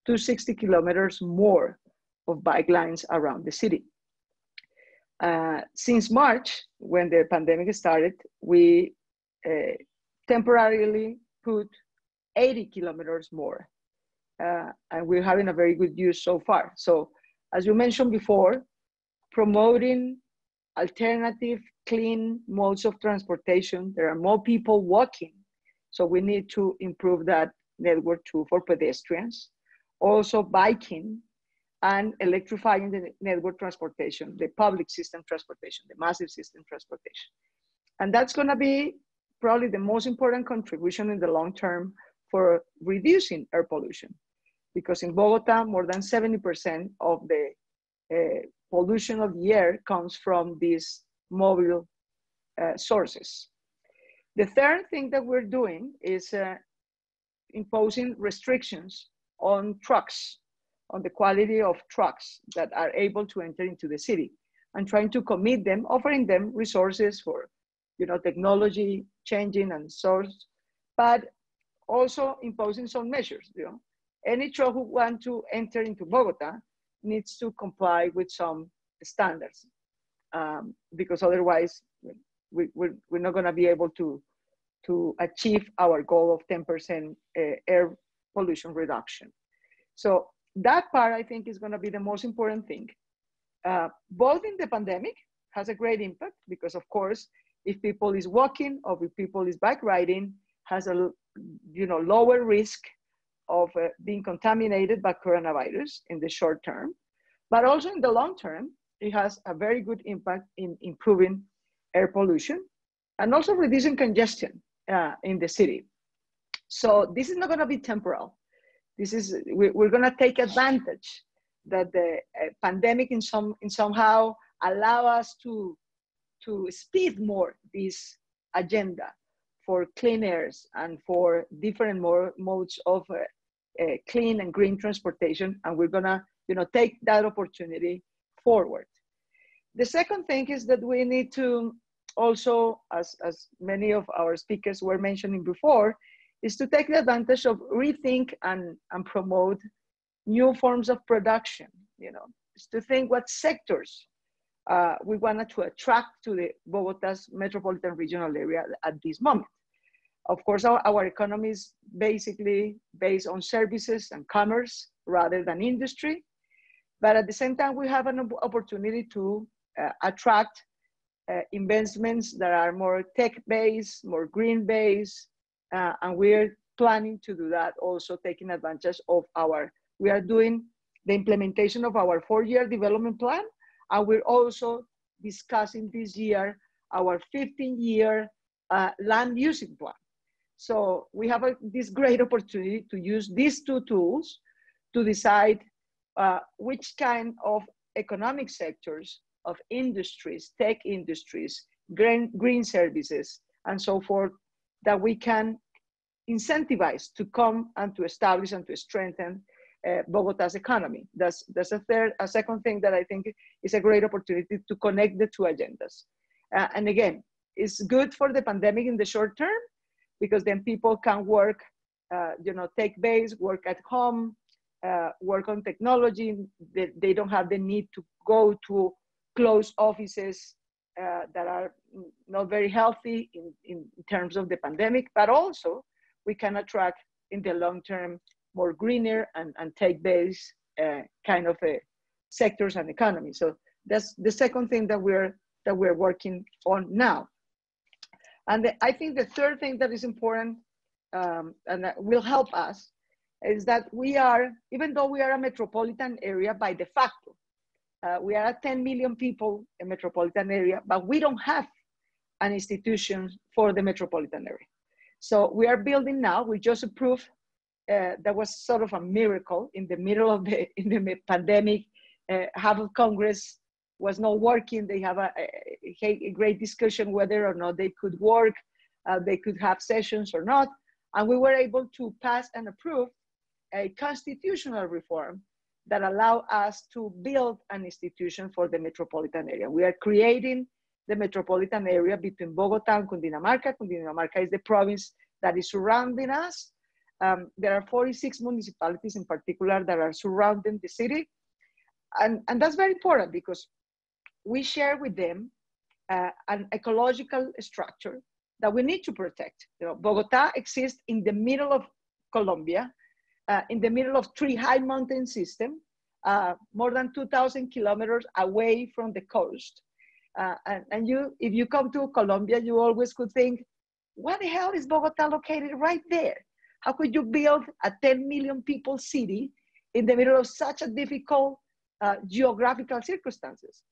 to 60 kilometers more of bike lines around the city. Since March, when the pandemic started, we temporarily put 80 kilometers more. And we're having a very good use so far. So as you mentioned before, promoting alternative, clean modes of transportation. There are more people walking, so we need to improve that network too for pedestrians. Also biking and electrifying the network transportation, the public system transportation, the massive system transportation. And that's gonna be probably the most important contribution in the long term for reducing air pollution. Because in Bogota, more than 70% of the pollution of the air comes from these mobile sources. The third thing that we're doing is imposing restrictions on trucks, on the quality of trucks that are able to enter into the city, and trying to commit them, offering them resources for, technology changing and source, but also imposing some measures. Any truck who wants to enter into Bogota needs to comply with some standards, because otherwise we're not going to be able to achieve our goal of 10% air pollution reduction. So that part, I think, is going to be the most important thing. Both in the pandemic has a great impact because, of course, if people is walking or if people is bike riding, has a lower risk of being contaminated by coronavirus in the short term, but also in the long term, it has a very good impact in improving air pollution and also reducing congestion in the city. So this is not going to be temporal. We're going to take advantage that the pandemic somehow allow us to speed more this agenda for clean airs and for different modes of clean and green transportation, and we're gonna take that opportunity forward. The second thing is that we need to also, as many of our speakers were mentioning before, is to take the advantage of rethink and promote new forms of production. Is to think what sectors we wanted to attract to the Bogota's metropolitan regional area at this moment. Of course, our economy is basically based on services and commerce rather than industry. But at the same time, we have an opportunity to attract investments that are more tech-based, more green-based, and we're planning to do that also taking advantage of we are doing the implementation of our 4-year development plan, and we're also discussing this year our 15-year land using plan. So we have this great opportunity to use these two tools to decide which kind of economic sectors, of industries, tech industries, green services, and so forth, that we can incentivize to come and to establish and to strengthen Bogota's economy. That's a second thing that I think is a great opportunity to connect the two agendas. And again, it's good for the pandemic in the short term, because then people can work, take base, work at home, work on technology. They don't have the need to go to closed offices that are not very healthy in terms of the pandemic, but also we can attract in the long term more greener and tech-based kind of sectors and economy. So that's the second thing that we're working on now. And I think the third thing that is important and that will help us is that even though we are a metropolitan area by de facto, we are at 10 million people in metropolitan area, but we don't have an institution for the metropolitan area. So we are building now. We just approved. That was sort of a miracle in the middle of the pandemic. Half of Congress was not working. They have a great discussion whether or not they could work, they could have sessions or not. And we were able to pass and approve a constitutional reform that allow us to build an institution for the metropolitan area. We are creating the metropolitan area between Bogota and Cundinamarca. Cundinamarca is the province that is surrounding us. There are 46 municipalities in particular that are surrounding the city. And that's very important because we share with them an ecological structure that we need to protect. Bogota exists in the middle of Colombia, in the middle of three high mountain system, more than 2,000 kilometers away from the coast. And if you come to Colombia, you always could think, what the hell is Bogota located right there? How could you build a 10 million people city in the middle of such a difficult geographical circumstances?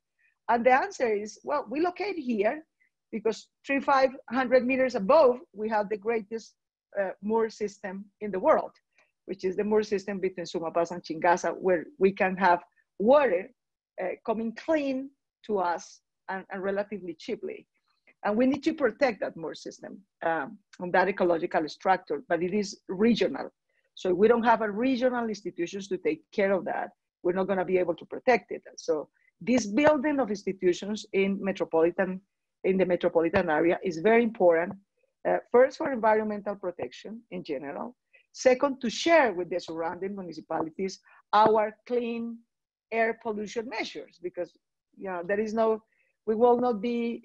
And the answer is, well, we locate here because 3,500 meters above, we have the greatest moor system in the world, which is the moor system between Sumapaz and Chingasa, where we can have water coming clean to us and relatively cheaply. And we need to protect that moor system on that ecological structure, but it is regional. So if we don't have a regional institutions to take care of that, we're not gonna be able to protect it. So this building of institutions in the metropolitan area is very important. First, for environmental protection in general. Second, to share with the surrounding municipalities our clean air pollution measures, because we will not be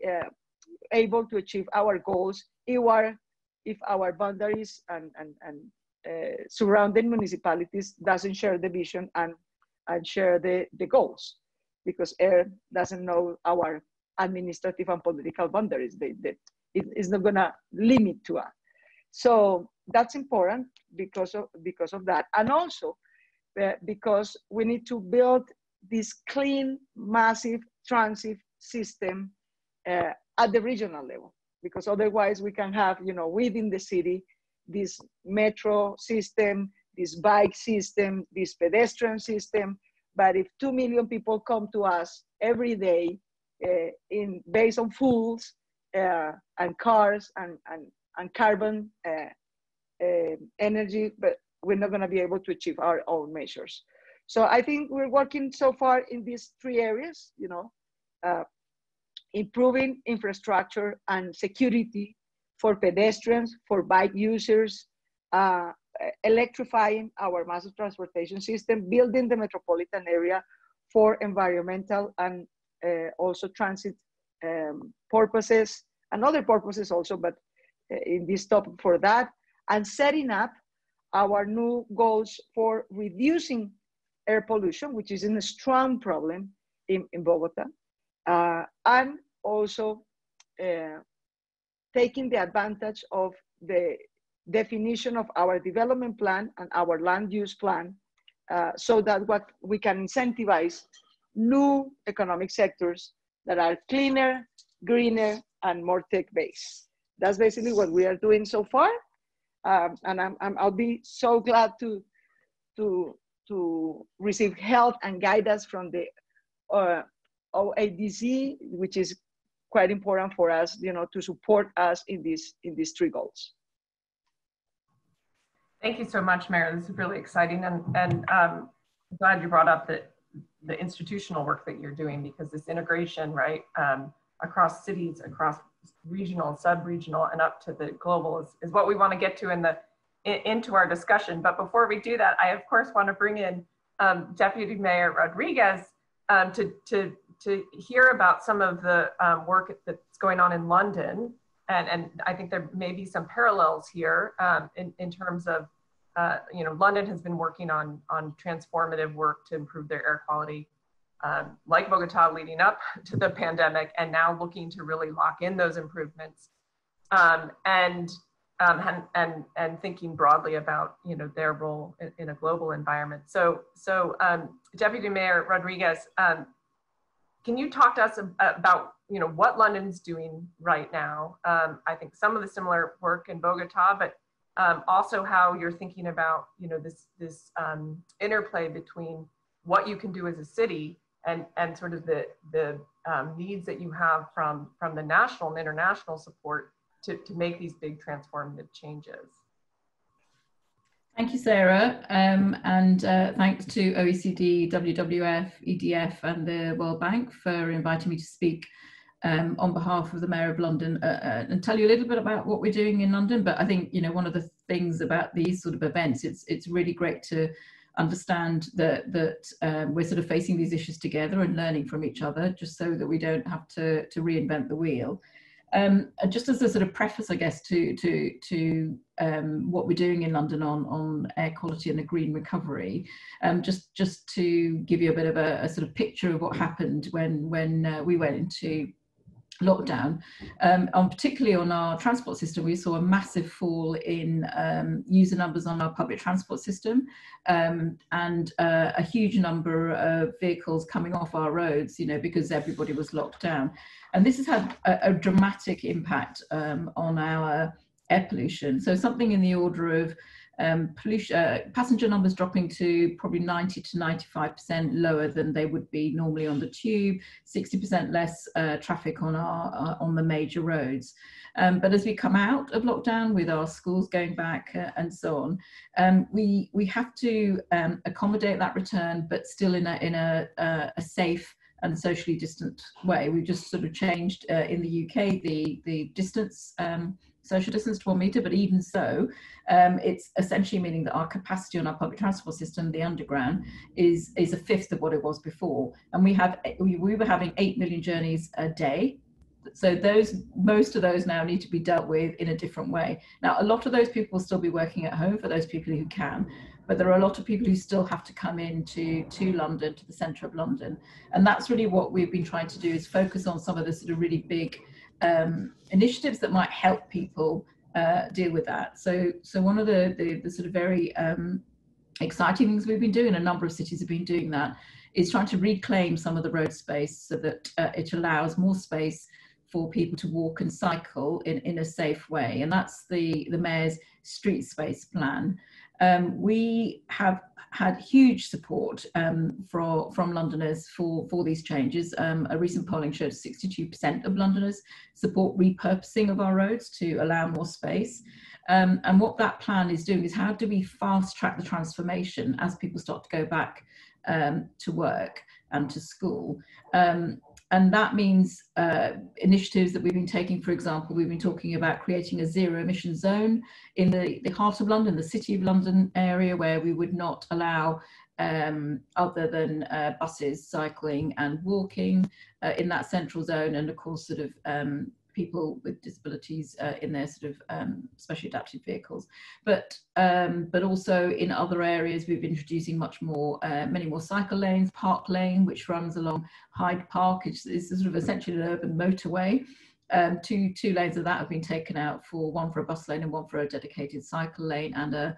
able to achieve our goals if our boundaries and surrounding municipalities doesn't share the vision and share the goals, because air doesn't know our administrative and political boundaries. It's not gonna limit to us. So that's important because of that. And also because we need to build this clean, massive transit system at the regional level, because otherwise we can have, within the city, this metro system, this bike system, this pedestrian system. But if 2 million people come to us every day based on fuels and cars and carbon energy, but we're not going to be able to achieve our own measures. So I think we're working so far in these three areas, improving infrastructure and security for pedestrians, for bike users, electrifying our mass transportation system, building the metropolitan area for environmental and also transit purposes and other purposes also, but in this topic for that, and setting up our new goals for reducing air pollution, which is a strong problem in Bogota, and also taking the advantage of the definition of our development plan and our land use plan, so that we can incentivize new economic sectors that are cleaner, greener, and more tech-based. That's basically what we are doing so far, and I'll be so glad to receive help and guidance from the OADC, which is quite important for us, to support us in these three goals. Thank you so much, Mayor. This is really exciting, and I'm glad you brought up the institutional work that you're doing, because this integration, right, across cities, across regional, sub-regional, and up to the global is what we want to get to into our discussion. But before we do that, I of course want to bring in Deputy Mayor Rodrigues to hear about some of the work that's going on in London. And I think there may be some parallels here in terms of, London has been working on transformative work to improve their air quality, like Bogota leading up to the pandemic, and now looking to really lock in those improvements, and thinking broadly about their role in a global environment. So Deputy Mayor Rodrigues, can you talk to us about what London's doing right now? I think some of the similar work in Bogota, but also how you're thinking about this interplay between what you can do as a city and sort of the needs that you have from the national and international support to make these big transformative changes. Thank you, Sarah, and thanks to OECD, WWF, EDF and the World Bank for inviting me to speak on behalf of the Mayor of London and tell you a little bit about what we're doing in London. But I think one of the things about these sort of events, it's really great to understand that we're sort of facing these issues together and learning from each other, just so that we don't have to reinvent the wheel. Just as a sort of preface, I guess, to what we're doing in London on air quality and the green recovery, just to give you a bit of a sort of picture of what happened when we went into lockdown, particularly on our transport system, we saw a massive fall in user numbers on our public transport system, and a huge number of vehicles coming off our roads, you know, because everybody was locked down. And this has had a dramatic impact on our air pollution. So something in the order of passenger numbers dropping to probably 90 to 95% lower than they would be normally on the tube, 60% less traffic on the major roads. But as we come out of lockdown with our schools going back and so on, we have to accommodate that return, but still in a safe and socially distant way. We've just sort of changed in the UK the distance, social distance to 1 metre, but even so, it's essentially meaning that our capacity on our public transport system, the underground, is a fifth of what it was before. And we were having 8 million journeys a day. So most of those now need to be dealt with in a different way. Now, a lot of those people will still be working at home for those people who can, but there are a lot of people who still have to come into London, to the centre of London. And that's really what we've been trying to do, is focus on some of the sort of really big initiatives that might help people deal with that. So one of the sort of very exciting things we've been doing, a number of cities have been doing that, is trying to reclaim some of the road space so that it allows more space for people to walk and cycle in a safe way. And that's the Mayor's Street Space Plan. We have had huge support from Londoners for these changes. A recent polling showed 62% of Londoners support repurposing of our roads to allow more space. And what that plan is doing is, how do we fast track the transformation as people start to go back to work and to school? And that means initiatives that we've been taking. For example, we've been talking about creating a zero emission zone in the heart of London, the City of London area, where we would not allow other than buses, cycling and walking in that central zone. And of course, sort of people with disabilities in their sort of specially adapted vehicles, but also in other areas we've been introducing many more cycle lanes. Park Lane, which runs along Hyde Park, is sort of essentially an urban motorway. Two lanes of that have been taken out, one for a bus lane and one for a dedicated cycle lane, and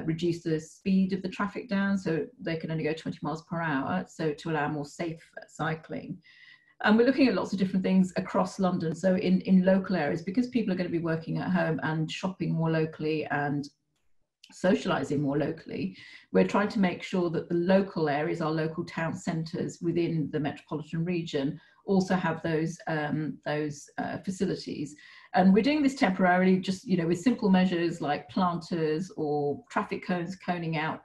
reduce the speed of the traffic down so they can only go 20 miles per hour, so to allow more safe cycling. And we're looking at lots of different things across London. So in local areas, because people are going to be working at home and shopping more locally and socializing more locally, we're trying to make sure that the local areas, our local town centres within the metropolitan region, also have those facilities. And we're doing this temporarily, just, you know, with simple measures like planters or traffic cones coning out,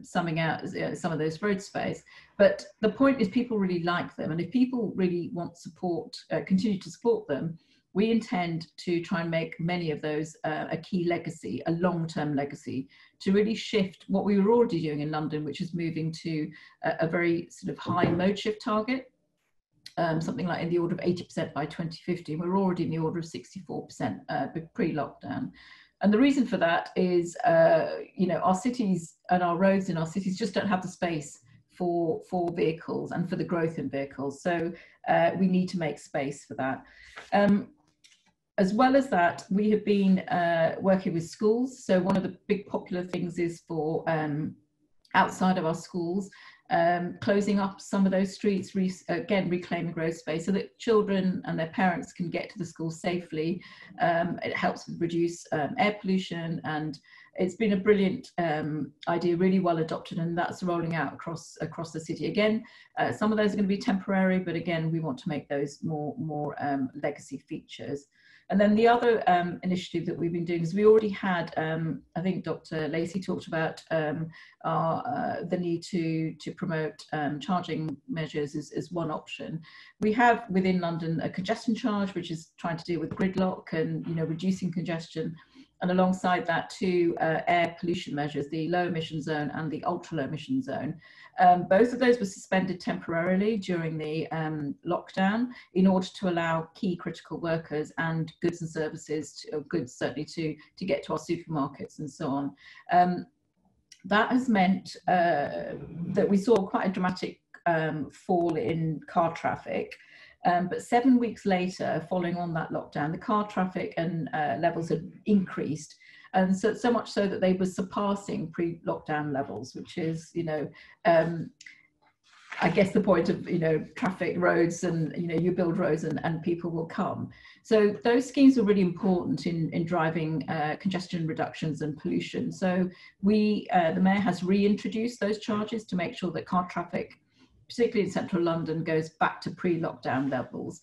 summing out some of those road space. But the point is, people really like them, and if people really want support, continue to support them, we intend to try and make many of those a key legacy, a long-term legacy, to really shift what we were already doing in London, which is moving to a very sort of high mode shift target. Something like in the order of 80% by 2050. We're already in the order of 64% pre-lockdown. And the reason for that is, you know, our cities and our roads in our cities just don't have the space for vehicles and for the growth in vehicles. So we need to make space for that. As well as that, we have been working with schools. So one of the big popular things is for outside of our schools, closing up some of those streets, again reclaiming road space so that children and their parents can get to the school safely. It helps reduce air pollution, and it's been a brilliant idea, really well adopted, and that's rolling out across the city. Again, some of those are going to be temporary, but again, we want to make those more legacy features. And then the other initiative that we've been doing is, we already had, I think Dr. Lacy talked about the need to promote charging measures as one option. We have within London a congestion charge, which is trying to deal with gridlock and, you know, reducing congestion. and alongside that, 2 air pollution measures, the low emission zone and the ultra low emission zone. Both of those were suspended temporarily during the lockdown in order to allow key critical workers and goods and services, goods certainly to get to our supermarkets and so on. That has meant that we saw quite a dramatic fall in car traffic. But 7 weeks later, following on that lockdown, the car traffic and levels had increased, and so much so that they were surpassing pre-lockdown levels, which is, you know, I guess the point of, you know, traffic roads, and, you know, you build roads and people will come. So those schemes are really important in driving congestion reductions and pollution. So the mayor has reintroduced those charges to make sure that car traffic, particularly in central London, goes back to pre-lockdown levels.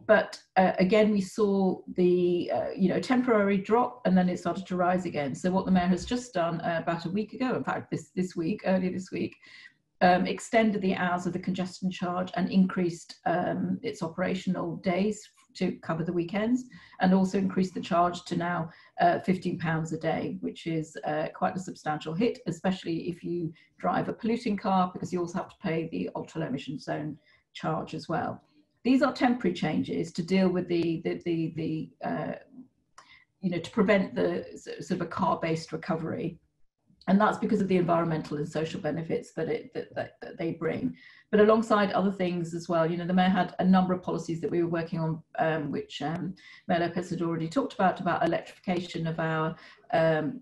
But again, we saw the you know, temporary drop, and then it started to rise again. So what the mayor has just done about a week ago, in fact, earlier this week, extended the hours of the congestion charge and increased its operational days to cover the weekends, and also increased the charge to now £15 a day, which is quite a substantial hit, especially if you drive a polluting car, because you also have to pay the ultra low emission zone charge as well. These are temporary changes to deal with the you know, to prevent the sort of a car-based recovery. And that's because of the environmental and social benefits that they bring. But alongside other things as well, you know, the mayor had a number of policies that we were working on, which Mayor López had already talked about electrification of our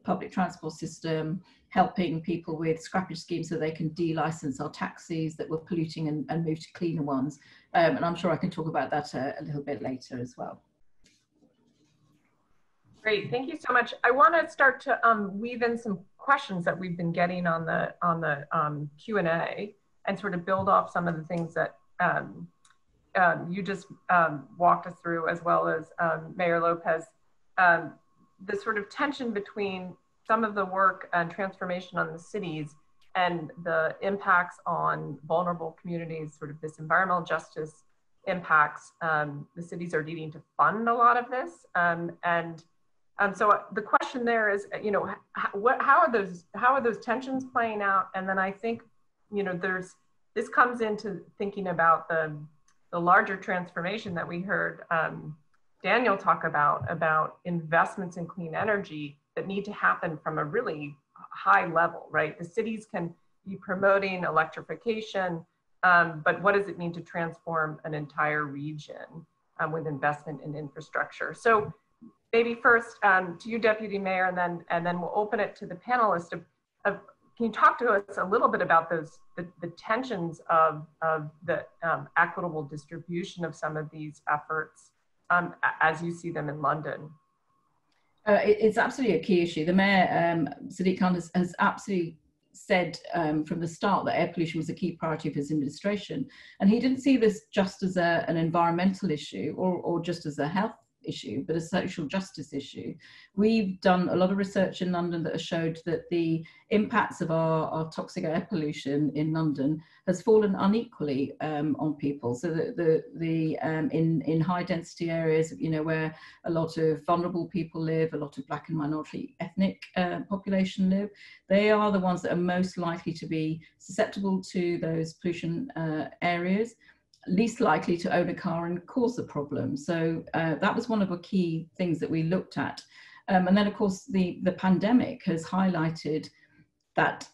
public transport system, helping people with scrappage schemes so they can de-license our taxis that were polluting and move to cleaner ones. And I'm sure I can talk about that a little bit later as well. Great, thank you so much. I want to start to weave in some questions that we've been getting on the Q&A, and sort of build off some of the things that you just walked us through, as well as Mayor López. The sort of tension between some of the work and transformation on the cities and the impacts on vulnerable communities, sort of this environmental justice impacts. The cities are needing to fund a lot of this, so the question there is, you know, how are those tensions playing out? And then I think, you know, this comes into thinking about the larger transformation that we heard Daniel talk about investments in clean energy that need to happen from a really high level, right? The cities can be promoting electrification, but what does it mean to transform an entire region with investment in infrastructure? So maybe first to you, Deputy Mayor, and then we'll open it to the panelists. Can you talk to us a little bit about the tensions of the equitable distribution of some of these efforts as you see them in London? It's absolutely a key issue. The Mayor, Sadiq Khan, has absolutely said from the start that air pollution was a key priority of his administration. And he didn't see this just as an environmental issue or just as a health issue, but a social justice issue. We've done a lot of research in London that has showed that the impacts of our toxic air pollution in London has fallen unequally on people. So that in high density areas, you know, where a lot of vulnerable people live, a lot of Black and minority ethnic population live, they are the ones that are most likely to be susceptible to those pollution areas, least likely to own a car and cause the problem. So that was one of the key things that we looked at. And then of course the pandemic has highlighted that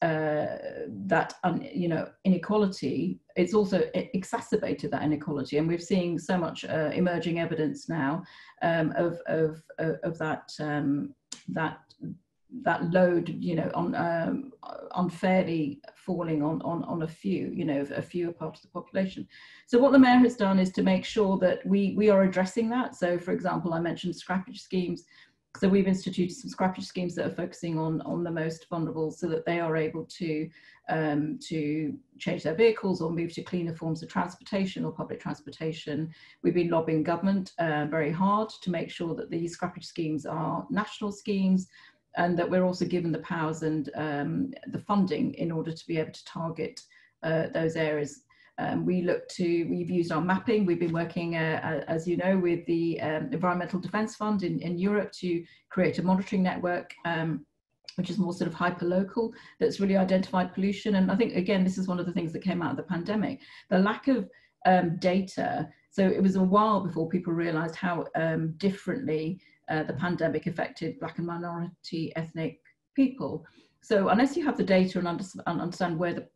you know, inequality. It's also exacerbated that inequality, and we're seeing so much emerging evidence now of that load, you know, unfairly falling on a few, you know, a fewer part of the population. So what the Mayor has done is to make sure that we are addressing that. So for example, I mentioned scrappage schemes. So we've instituted some scrappage schemes that are focusing on the most vulnerable, so that they are able to change their vehicles or move to cleaner forms of transportation or public transportation. We've been lobbying government very hard to make sure that these scrappage schemes are national schemes, and that we're also given the powers and the funding in order to be able to target those areas. we've used our mapping. We've been working, as you know, with the Environmental Defence Fund in Europe to create a monitoring network, which is more sort of hyper-local, that's really identified pollution. And I think, again, this is one of the things that came out of the pandemic, the lack of data. So it was a while before people realised how differently the pandemic affected Black and minority ethnic people. So unless you have the data and understand where the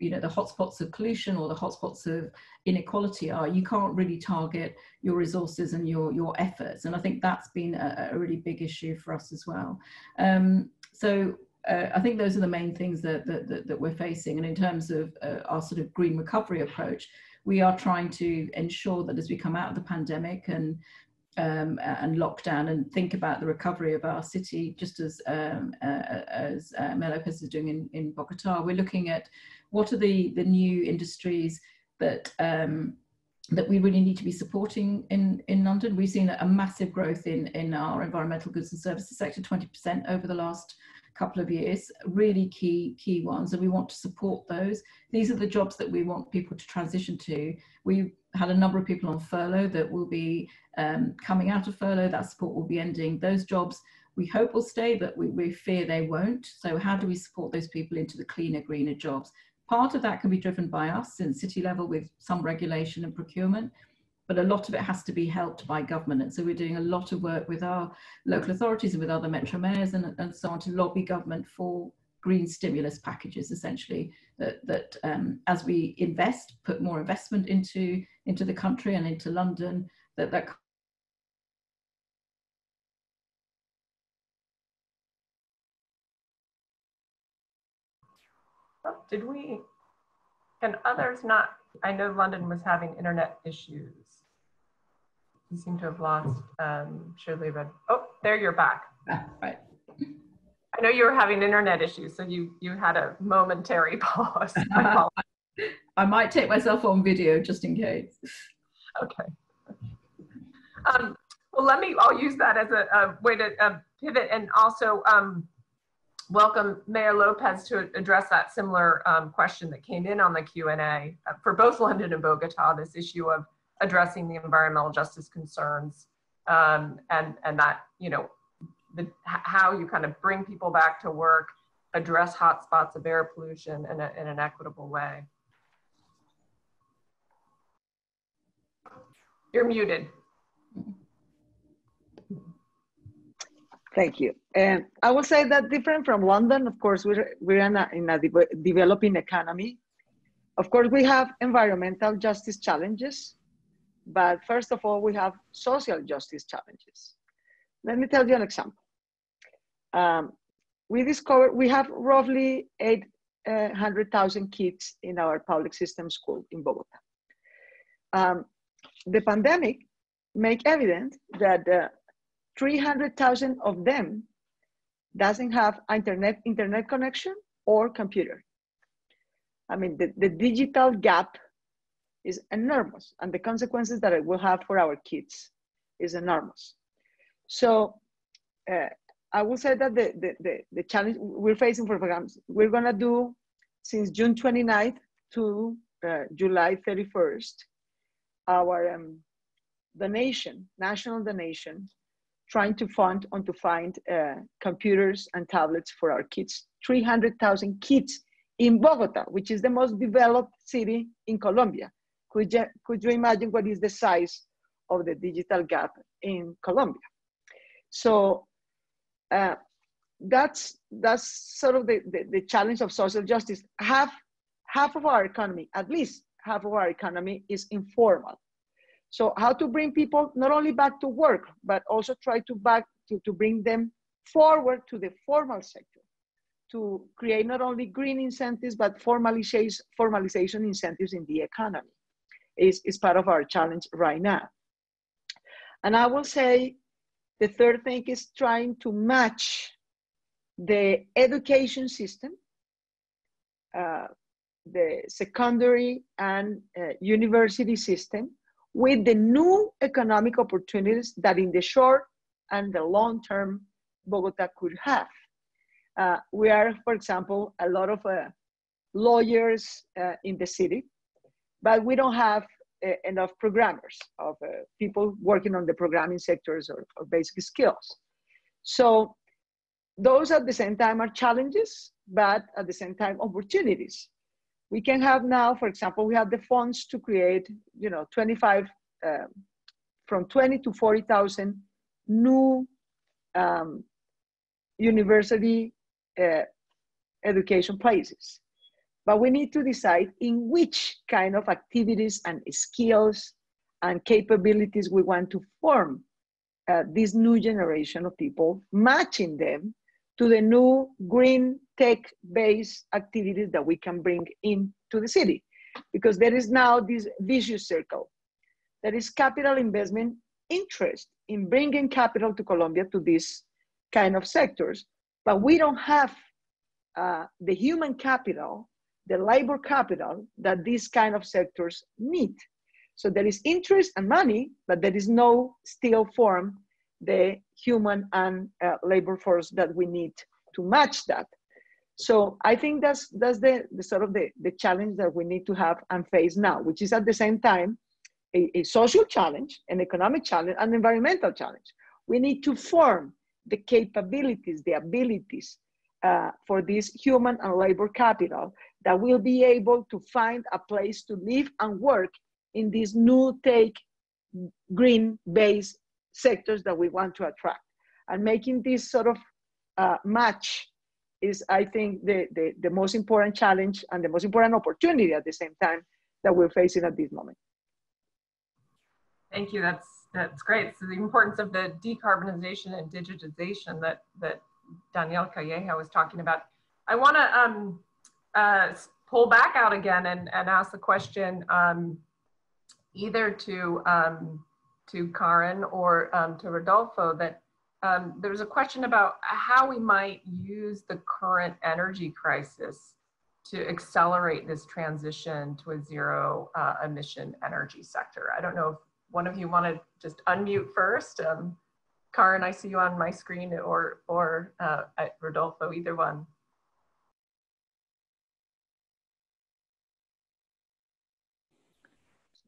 hotspots of pollution or the hotspots of inequality are, you can't really target your resources and your efforts. And I think that's been a really big issue for us as well. I think those are the main things that we're facing. And in terms of our sort of green recovery approach, we are trying to ensure that as we come out of the pandemic and lockdown and think about the recovery of our city, just as Mayor López is doing in Bogota, we're looking at what are the new industries that we really need to be supporting in London. We've seen a massive growth in our environmental goods and services sector, 20% over the last couple of years, really key ones, and we want to support those. These are the jobs that we want people to transition to. We had a number of people on furlough that will be coming out of furlough. That support will be ending. Those jobs we hope will stay, but we fear they won't. So how do we support those people into the cleaner, greener jobs? Part of that can be driven by us in city level with some regulation and procurement, but a lot of it has to be helped by government. And so we're doing a lot of work with our local authorities and with other metro mayors and so on to lobby government for green stimulus packages, essentially, that as we invest, put more investment into the country and into London, that can others not, I know London was having internet issues. You seem to have lost Shirley. Oh, there you're back. Right. I know you were having internet issues, so you had a momentary pause. I might take myself on video just in case. Okay. Well, I'll use that as a way to pivot and also welcome Mayor López to address that similar question that came in on the Q&A for both London and Bogota, this issue of addressing the environmental justice concerns and that, how you kind of bring people back to work, address hotspots of air pollution in an equitable way. You're muted. Thank you. And I will say that different from London, of course, we're in a developing economy. Of course, we have environmental justice challenges, but first of all, we have social justice challenges. Let me tell you an example. We discovered we have roughly 800,000 kids in our public system school in Bogota. The pandemic made evident that 300,000 of them doesn't have internet connection or computer. I mean, the digital gap is enormous, and the consequences that it will have for our kids is enormous. So I will say that the challenge we're facing for programs, we're gonna do since June 29th to July 31st, our national donation, trying to fund and to find computers and tablets for our kids. 300,000 kids in Bogota, which is the most developed city in Colombia. Could you imagine what is the size of the digital gap in Colombia? So that's sort of the challenge of social justice. Half of our economy, at least half of our economy, is informal. So how to bring people not only back to work, but also try to bring them forward to the formal sector, to create not only green incentives, but formalization incentives in the economy is part of our challenge right now. And I will say the third thing is trying to match the education system, the secondary and university system, with the new economic opportunities that in the short and the long term Bogota could have. We are, for example, a lot of lawyers in the city, but we don't have enough programmers, of people working on the programming sectors or basic skills. So those at the same time are challenges, but at the same time opportunities. We can have now, for example, we have the funds to create, you know, 25, from 20 to 40,000 new university education places. But we need to decide in which kind of activities and skills and capabilities we want to form this new generation of people, matching them to the new green tech-based activities that we can bring into the city. Because there is now this vicious circle. There is capital investment interest in bringing capital to Colombia to these kind of sectors, but we don't have the human capital, the labor capital that these kind of sectors need. So there is interest and money, but there is no still form the human and labor force that we need to match that. So I think that's the sort of the challenge that we need to have and face now, which is at the same time a social challenge, an economic challenge, an environmental challenge. We need to form the capabilities, the abilities for this human and labor capital that will be able to find a place to live and work in these new tech green-based sectors that we want to attract. And making this sort of match is, I think, the most important challenge and the most important opportunity at the same time that we're facing at this moment. Thank you. That's great. So the importance of the decarbonization and digitization that Daniel Calleja was talking about. I want to pull back out again and ask the question either to Karin or to Rodolfo, that there was a question about how we might use the current energy crisis to accelerate this transition to a zero emission energy sector. I don't know if one of you want to just unmute first. Karin, I see you on my screen, or Rodolfo, either one.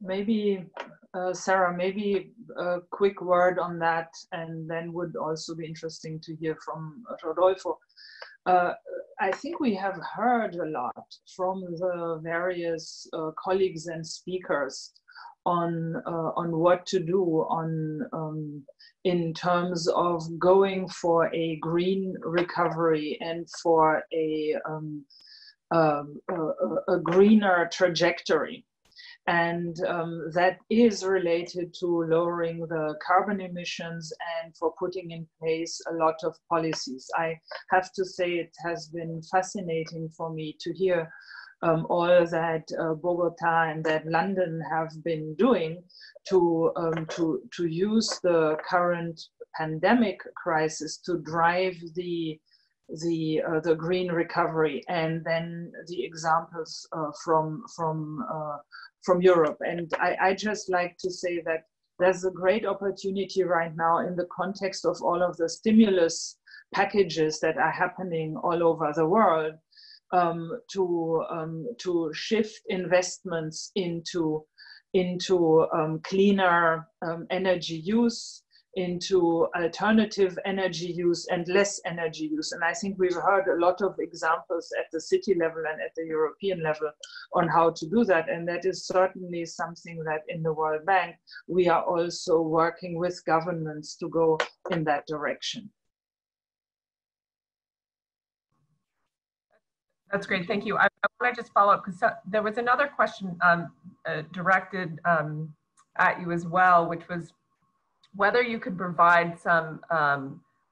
Maybe, Sarah, maybe a quick word on that, and then would also be interesting to hear from Rodolfo. I think we have heard a lot from the various colleagues and speakers on what to do in terms of going for a green recovery and for a greener trajectory. And that is related to lowering the carbon emissions and for putting in place a lot of policies. I have to say it has been fascinating for me to hear all that Bogota and that London have been doing to use the current pandemic crisis to drive the green recovery, and then the examples from Europe. And I just like to say that there's a great opportunity right now in the context of all of the stimulus packages that are happening all over the world to shift investments into cleaner energy use, into alternative energy use and less energy use. And I think we've heard a lot of examples at the city level and at the European level on how to do that. And that is certainly something that in the World Bank, we are also working with governments to go in that direction. That's great, thank you. I want to just follow up, because there was another question directed at you as well, which was whether you could provide some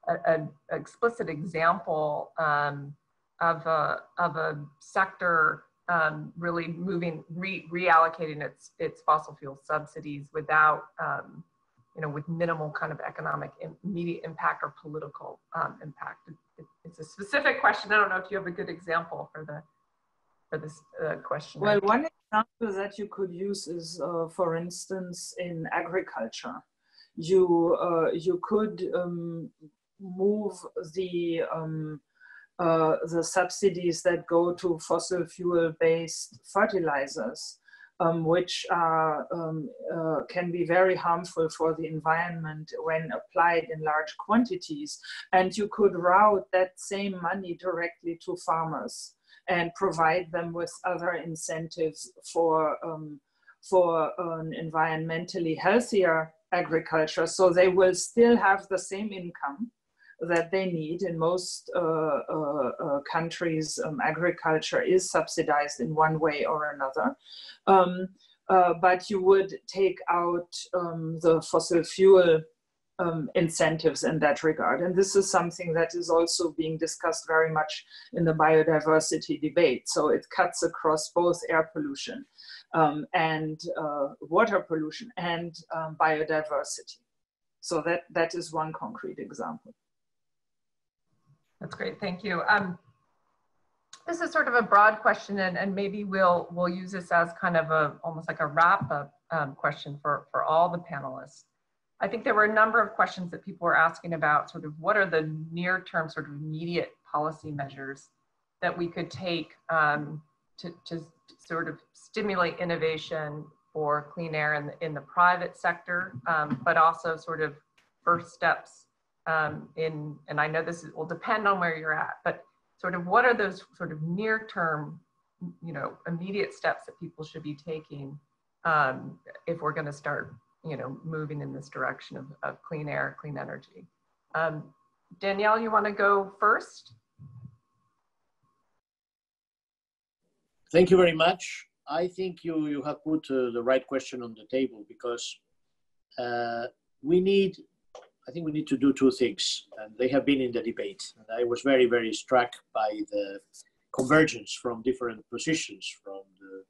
an explicit example of a sector really moving, reallocating its fossil fuel subsidies without, with minimal kind of economic immediate impact or political impact. It's a specific question. I don't know if you have a good example for this question. Well, one example that you could use is, for instance, in agriculture. You could move the subsidies that go to fossil fuel-based fertilizers which can be very harmful for the environment when applied in large quantities. And you could route that same money directly to farmers and provide them with other incentives for an environmentally healthier agriculture. So they will still have the same income that they need. In most countries, agriculture is subsidized in one way or another. But you would take out the fossil fuel incentives in that regard. And this is something that is also being discussed very much in the biodiversity debate. So it cuts across both air pollution and water pollution and biodiversity. So that is one concrete example. That's great, thank you. This is sort of a broad question, and maybe we'll use this as kind of almost like a wrap-up question for all the panelists. I think there were a number of questions that people were asking about sort of what are the near-term sort of immediate policy measures that we could take to sort of stimulate innovation for clean air in the private sector, but also sort of first steps and I know this will depend on where you're at, but sort of what are those sort of near-term, immediate steps that people should be taking if we're going to start, moving in this direction of clean air, clean energy. Danielle, you want to go first? Thank you very much. I think you have put the right question on the table, because I think we need to do two things, and they have been in the debate. And I was very, very struck by the convergence from different positions, from the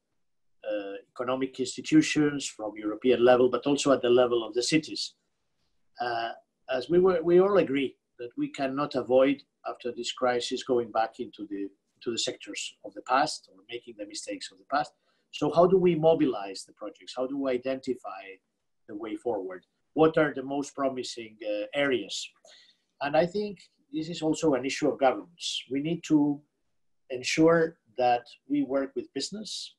economic institutions, from European level, but also at the level of the cities. As we all agree that we cannot avoid, after this crisis, going back into the sectors of the past or making the mistakes of the past. So how do we mobilize the projects? How do we identify the way forward? What are the most promising areas? And I think this is also an issue of governance. We need to ensure that we work with business.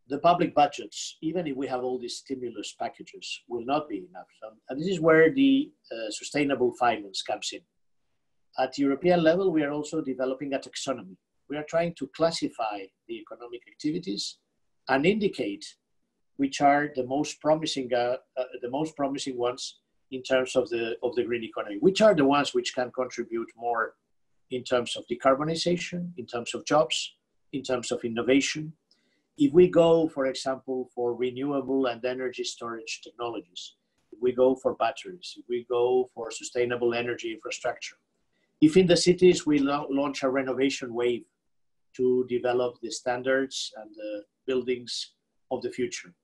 The public budgets, even if we have all these stimulus packages, will not be enough. And this is where the sustainable finance comes in. At European level, we are also developing a taxonomy. We are trying to classify the economic activities and indicate which are the most promising ones in terms of the green economy, which are the ones which can contribute more in terms of decarbonization, in terms of jobs, in terms of innovation. If we go, for example, for renewable and energy storage technologies, if we go for batteries, if we go for sustainable energy infrastructure, if in the cities we launch a renovation wave to develop the standards and the buildings of the future,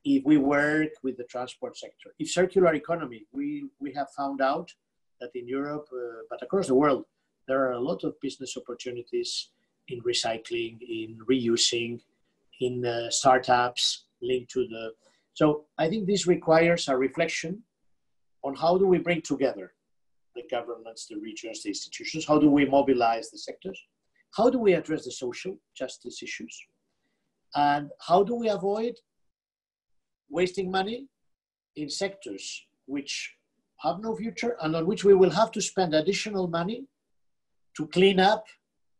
if we work with the transport sector, if circular economy, we have found out that in Europe, but across the world, there are a lot of business opportunities in recycling, in reusing, in startups linked to the. So I think this requires a reflection on how do we bring together the governments, the regions, the institutions, how do we mobilize the sectors, how do we address the social justice issues, and how do we avoid wasting money in sectors which have no future and on which we will have to spend additional money to clean up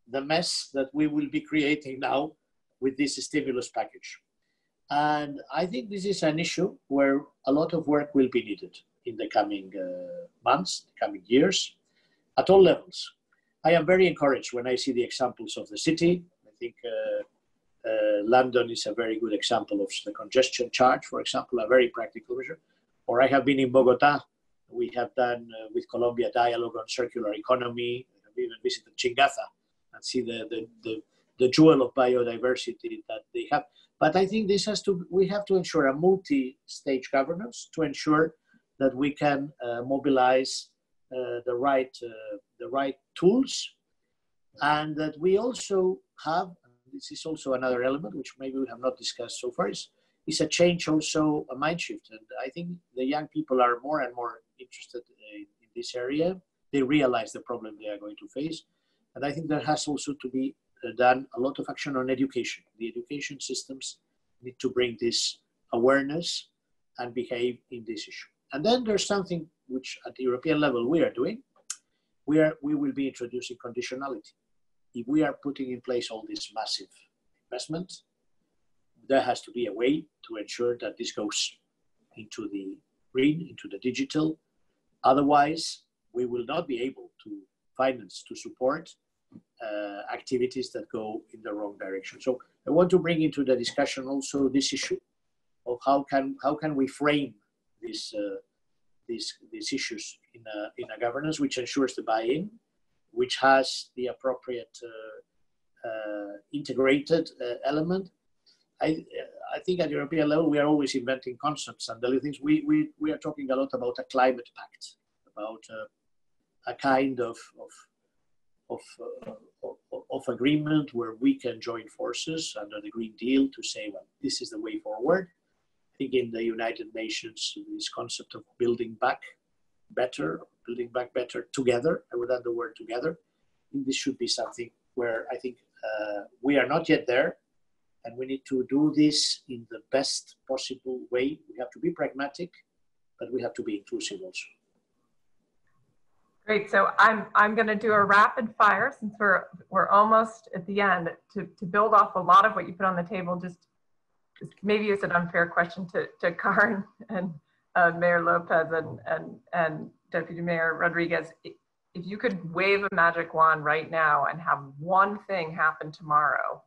the mess that we will be creating now with this stimulus package. And I think this is an issue where a lot of work will be needed in the coming months, coming years, at all levels. I am very encouraged when I see the examples of the city. I think London is a very good example of the congestion charge, for example, a very practical measure. Or I have been in Bogota. We have done with Colombia dialogue on circular economy. I've even visited Chingaza and see the jewel of biodiversity that they have. But I think we have to ensure a multi-stage governance to ensure that we can mobilize the right tools, and that we also have. This is also another element which maybe we have not discussed so far, is a change, also a mind shift. And I think the young people are more and more interested in this area. They realize the problem they are going to face. And I think there has also to be done a lot of action on education. The education systems need to bring this awareness and behave in this issue. And then there's something which at the European level we are doing. We will be introducing conditionality. If we are putting in place all these massive investments, there has to be a way to ensure that this goes into the green, into the digital. Otherwise, we will not be able to finance, to support activities that go in the wrong direction. So I want to bring into the discussion also this issue of how can we frame these issues in a governance which ensures the buy-in, which has the appropriate integrated element. I think at European level we are always inventing concepts and the things. We are talking a lot about a climate pact, about a kind of agreement where we can join forces under the Green Deal to say, well, this is the way forward. I think in the United Nations, this concept of building back better together, I would add the word together. I think this should be something where I think we are not yet there, and we need to do this in the best possible way. We have to be pragmatic, but we have to be inclusive also. Great. So I'm going to do a rapid fire since we're almost at the end to build off a lot of what you put on the table. Just maybe it's an unfair question to Karin and Mayor López and Deputy Mayor Rodrigues. If you could wave a magic wand right now and have one thing happen tomorrow,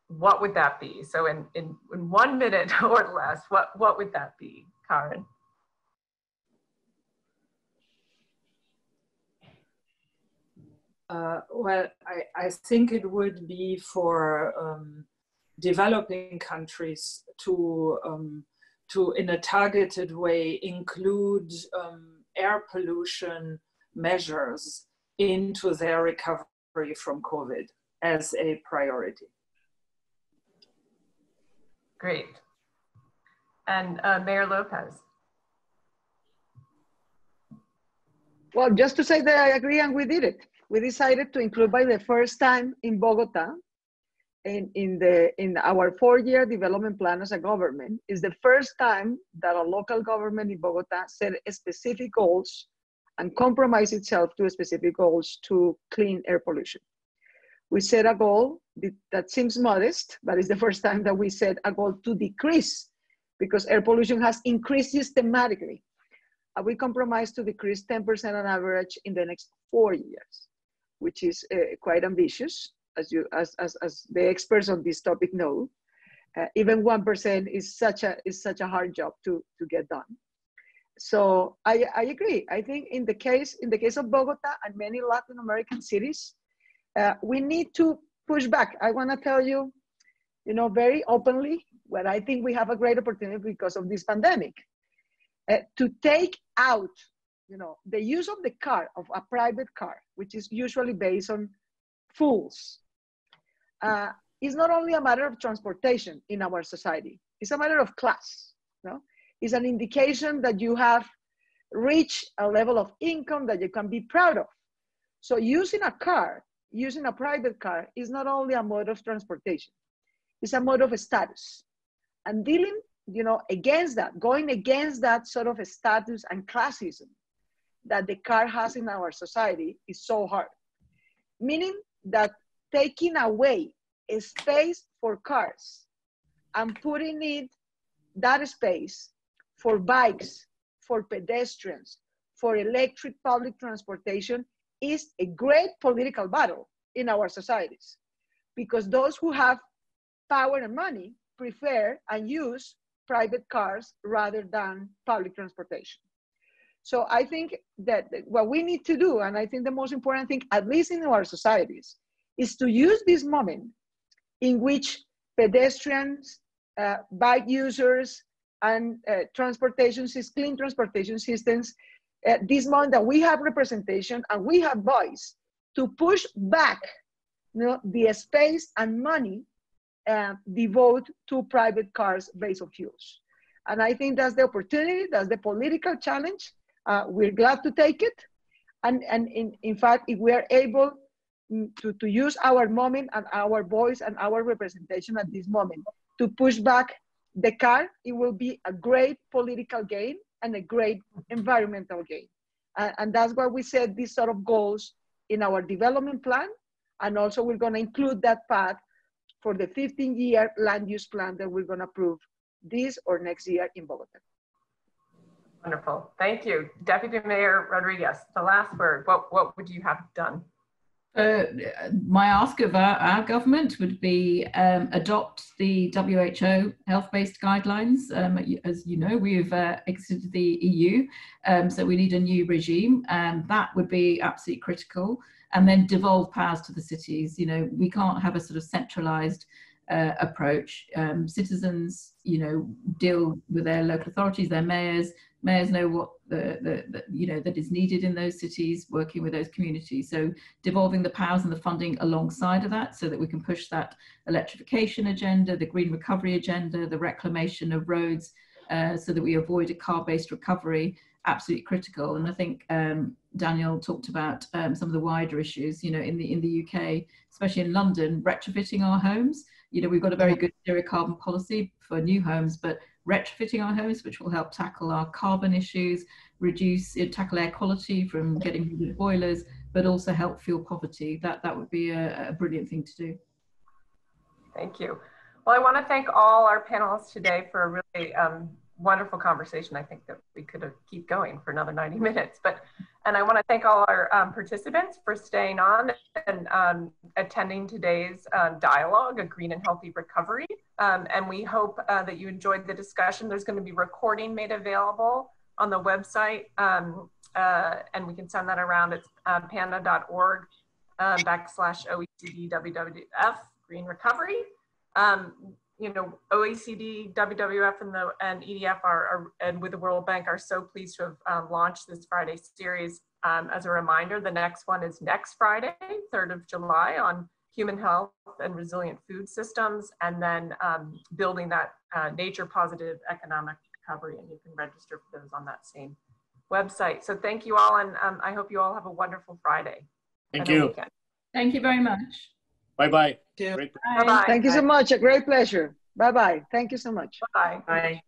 what would that be? So in 1 minute or less, what would that be, Karin? Well, I think it would be for developing countries to in a targeted way, include air pollution measures into their recovery from COVID as a priority. Great. And Mayor López. Well, just to say that I agree, and we did it. We decided to include by the first time in Bogota, in our 4-year development plan as a government, is the first time that a local government in Bogota set specific goals and compromised itself to specific goals to clean air pollution. We set a goal that seems modest, but it's the first time that we set a goal to decrease, because air pollution has increased systematically. We compromised to decrease 10% on average in the next 4 years, which is quite ambitious, as the experts on this topic know. Even 1% is such a hard job to get done. So I agree. I think in the case of Bogota and many Latin American cities, we need to push back. I want to tell you, very openly, where I think we have a great opportunity because of this pandemic, to take out, the use of the car, of a private car, which is usually based on fuels, is not only a matter of transportation in our society. It's a matter of class. It's an indication that you have reached a level of income that you can be proud of. So using a private car is not only a mode of transportation, it's a mode of status. And dealing, against that, going against that sort of a status and classism that the car has in our society is so hard. Meaning that taking away a space for cars and putting that space for bikes, for pedestrians, for electric public transportation is a great political battle in our societies, because those who have power and money prefer and use private cars rather than public transportation. So I think that what we need to do, and I think the most important thing, at least in our societies, is to use this moment in which pedestrians, bike users, and clean transportation systems, this moment that we have representation and we have voice, to push back the space and money devote to private cars based on fuels. And I think that's the opportunity, that's the political challenge. We're glad to take it. And in fact, if we are able to use our moment and our voice and our representation at this moment to push back the car, it will be a great political gain and a great environmental gain. And that's why we set these sort of goals in our development plan. And also we're going to include that path for the 15-year land use plan that we're going to approve this or next year in Bogota. Wonderful. Thank you. Deputy Mayor Rodrigues, the last word. What would you have done? My ask of our government would be adopt the WHO health-based guidelines. As you know, we've exited the EU, so we need a new regime, and that would be absolutely critical. And then devolve powers to the cities. You know, we can't have a sort of centralized approach. Citizens, you know, deal with their local authorities, their mayors. Mayors know what that is needed in those cities, working with those communities. So devolving the powers and the funding alongside of that, so that we can push that electrification agenda, the green recovery agenda, the reclamation of roads, so that we avoid a car-based recovery. Absolutely critical. And I think Daniel talked about some of the wider issues. You know, in the UK, especially in London, retrofitting our homes. You know, we've got a very good zero carbon policy for new homes, but retrofitting our homes, which will help tackle our carbon issues, tackle air quality from getting rid of boilers, but also help fuel poverty. That would be a brilliant thing to do. Thank you. Well, I want to thank all our panelists today for a really wonderful conversation. I think that we could keep going for another 90 minutes, and I want to thank all our participants for staying on and attending today's dialogue, A Green and Healthy Recovery. And we hope that you enjoyed the discussion. There's going to be recording made available on the website, and we can send that around. It's panda.org /OECD WWF Green Recovery. You know, OECD, WWF, and EDF and with the World Bank are so pleased to have launched this Friday series. As a reminder, the next one is next Friday, 3rd of July, on human health and resilient food systems, and then building that nature-positive economic recovery. And you can register for those on that same website. So thank you all, and I hope you all have a wonderful Friday. Thank you. Weekend. Thank you very much. Bye-bye. Bye-bye. Thank you so much. A great pleasure. Bye-bye. Thank you so much. Bye. Bye.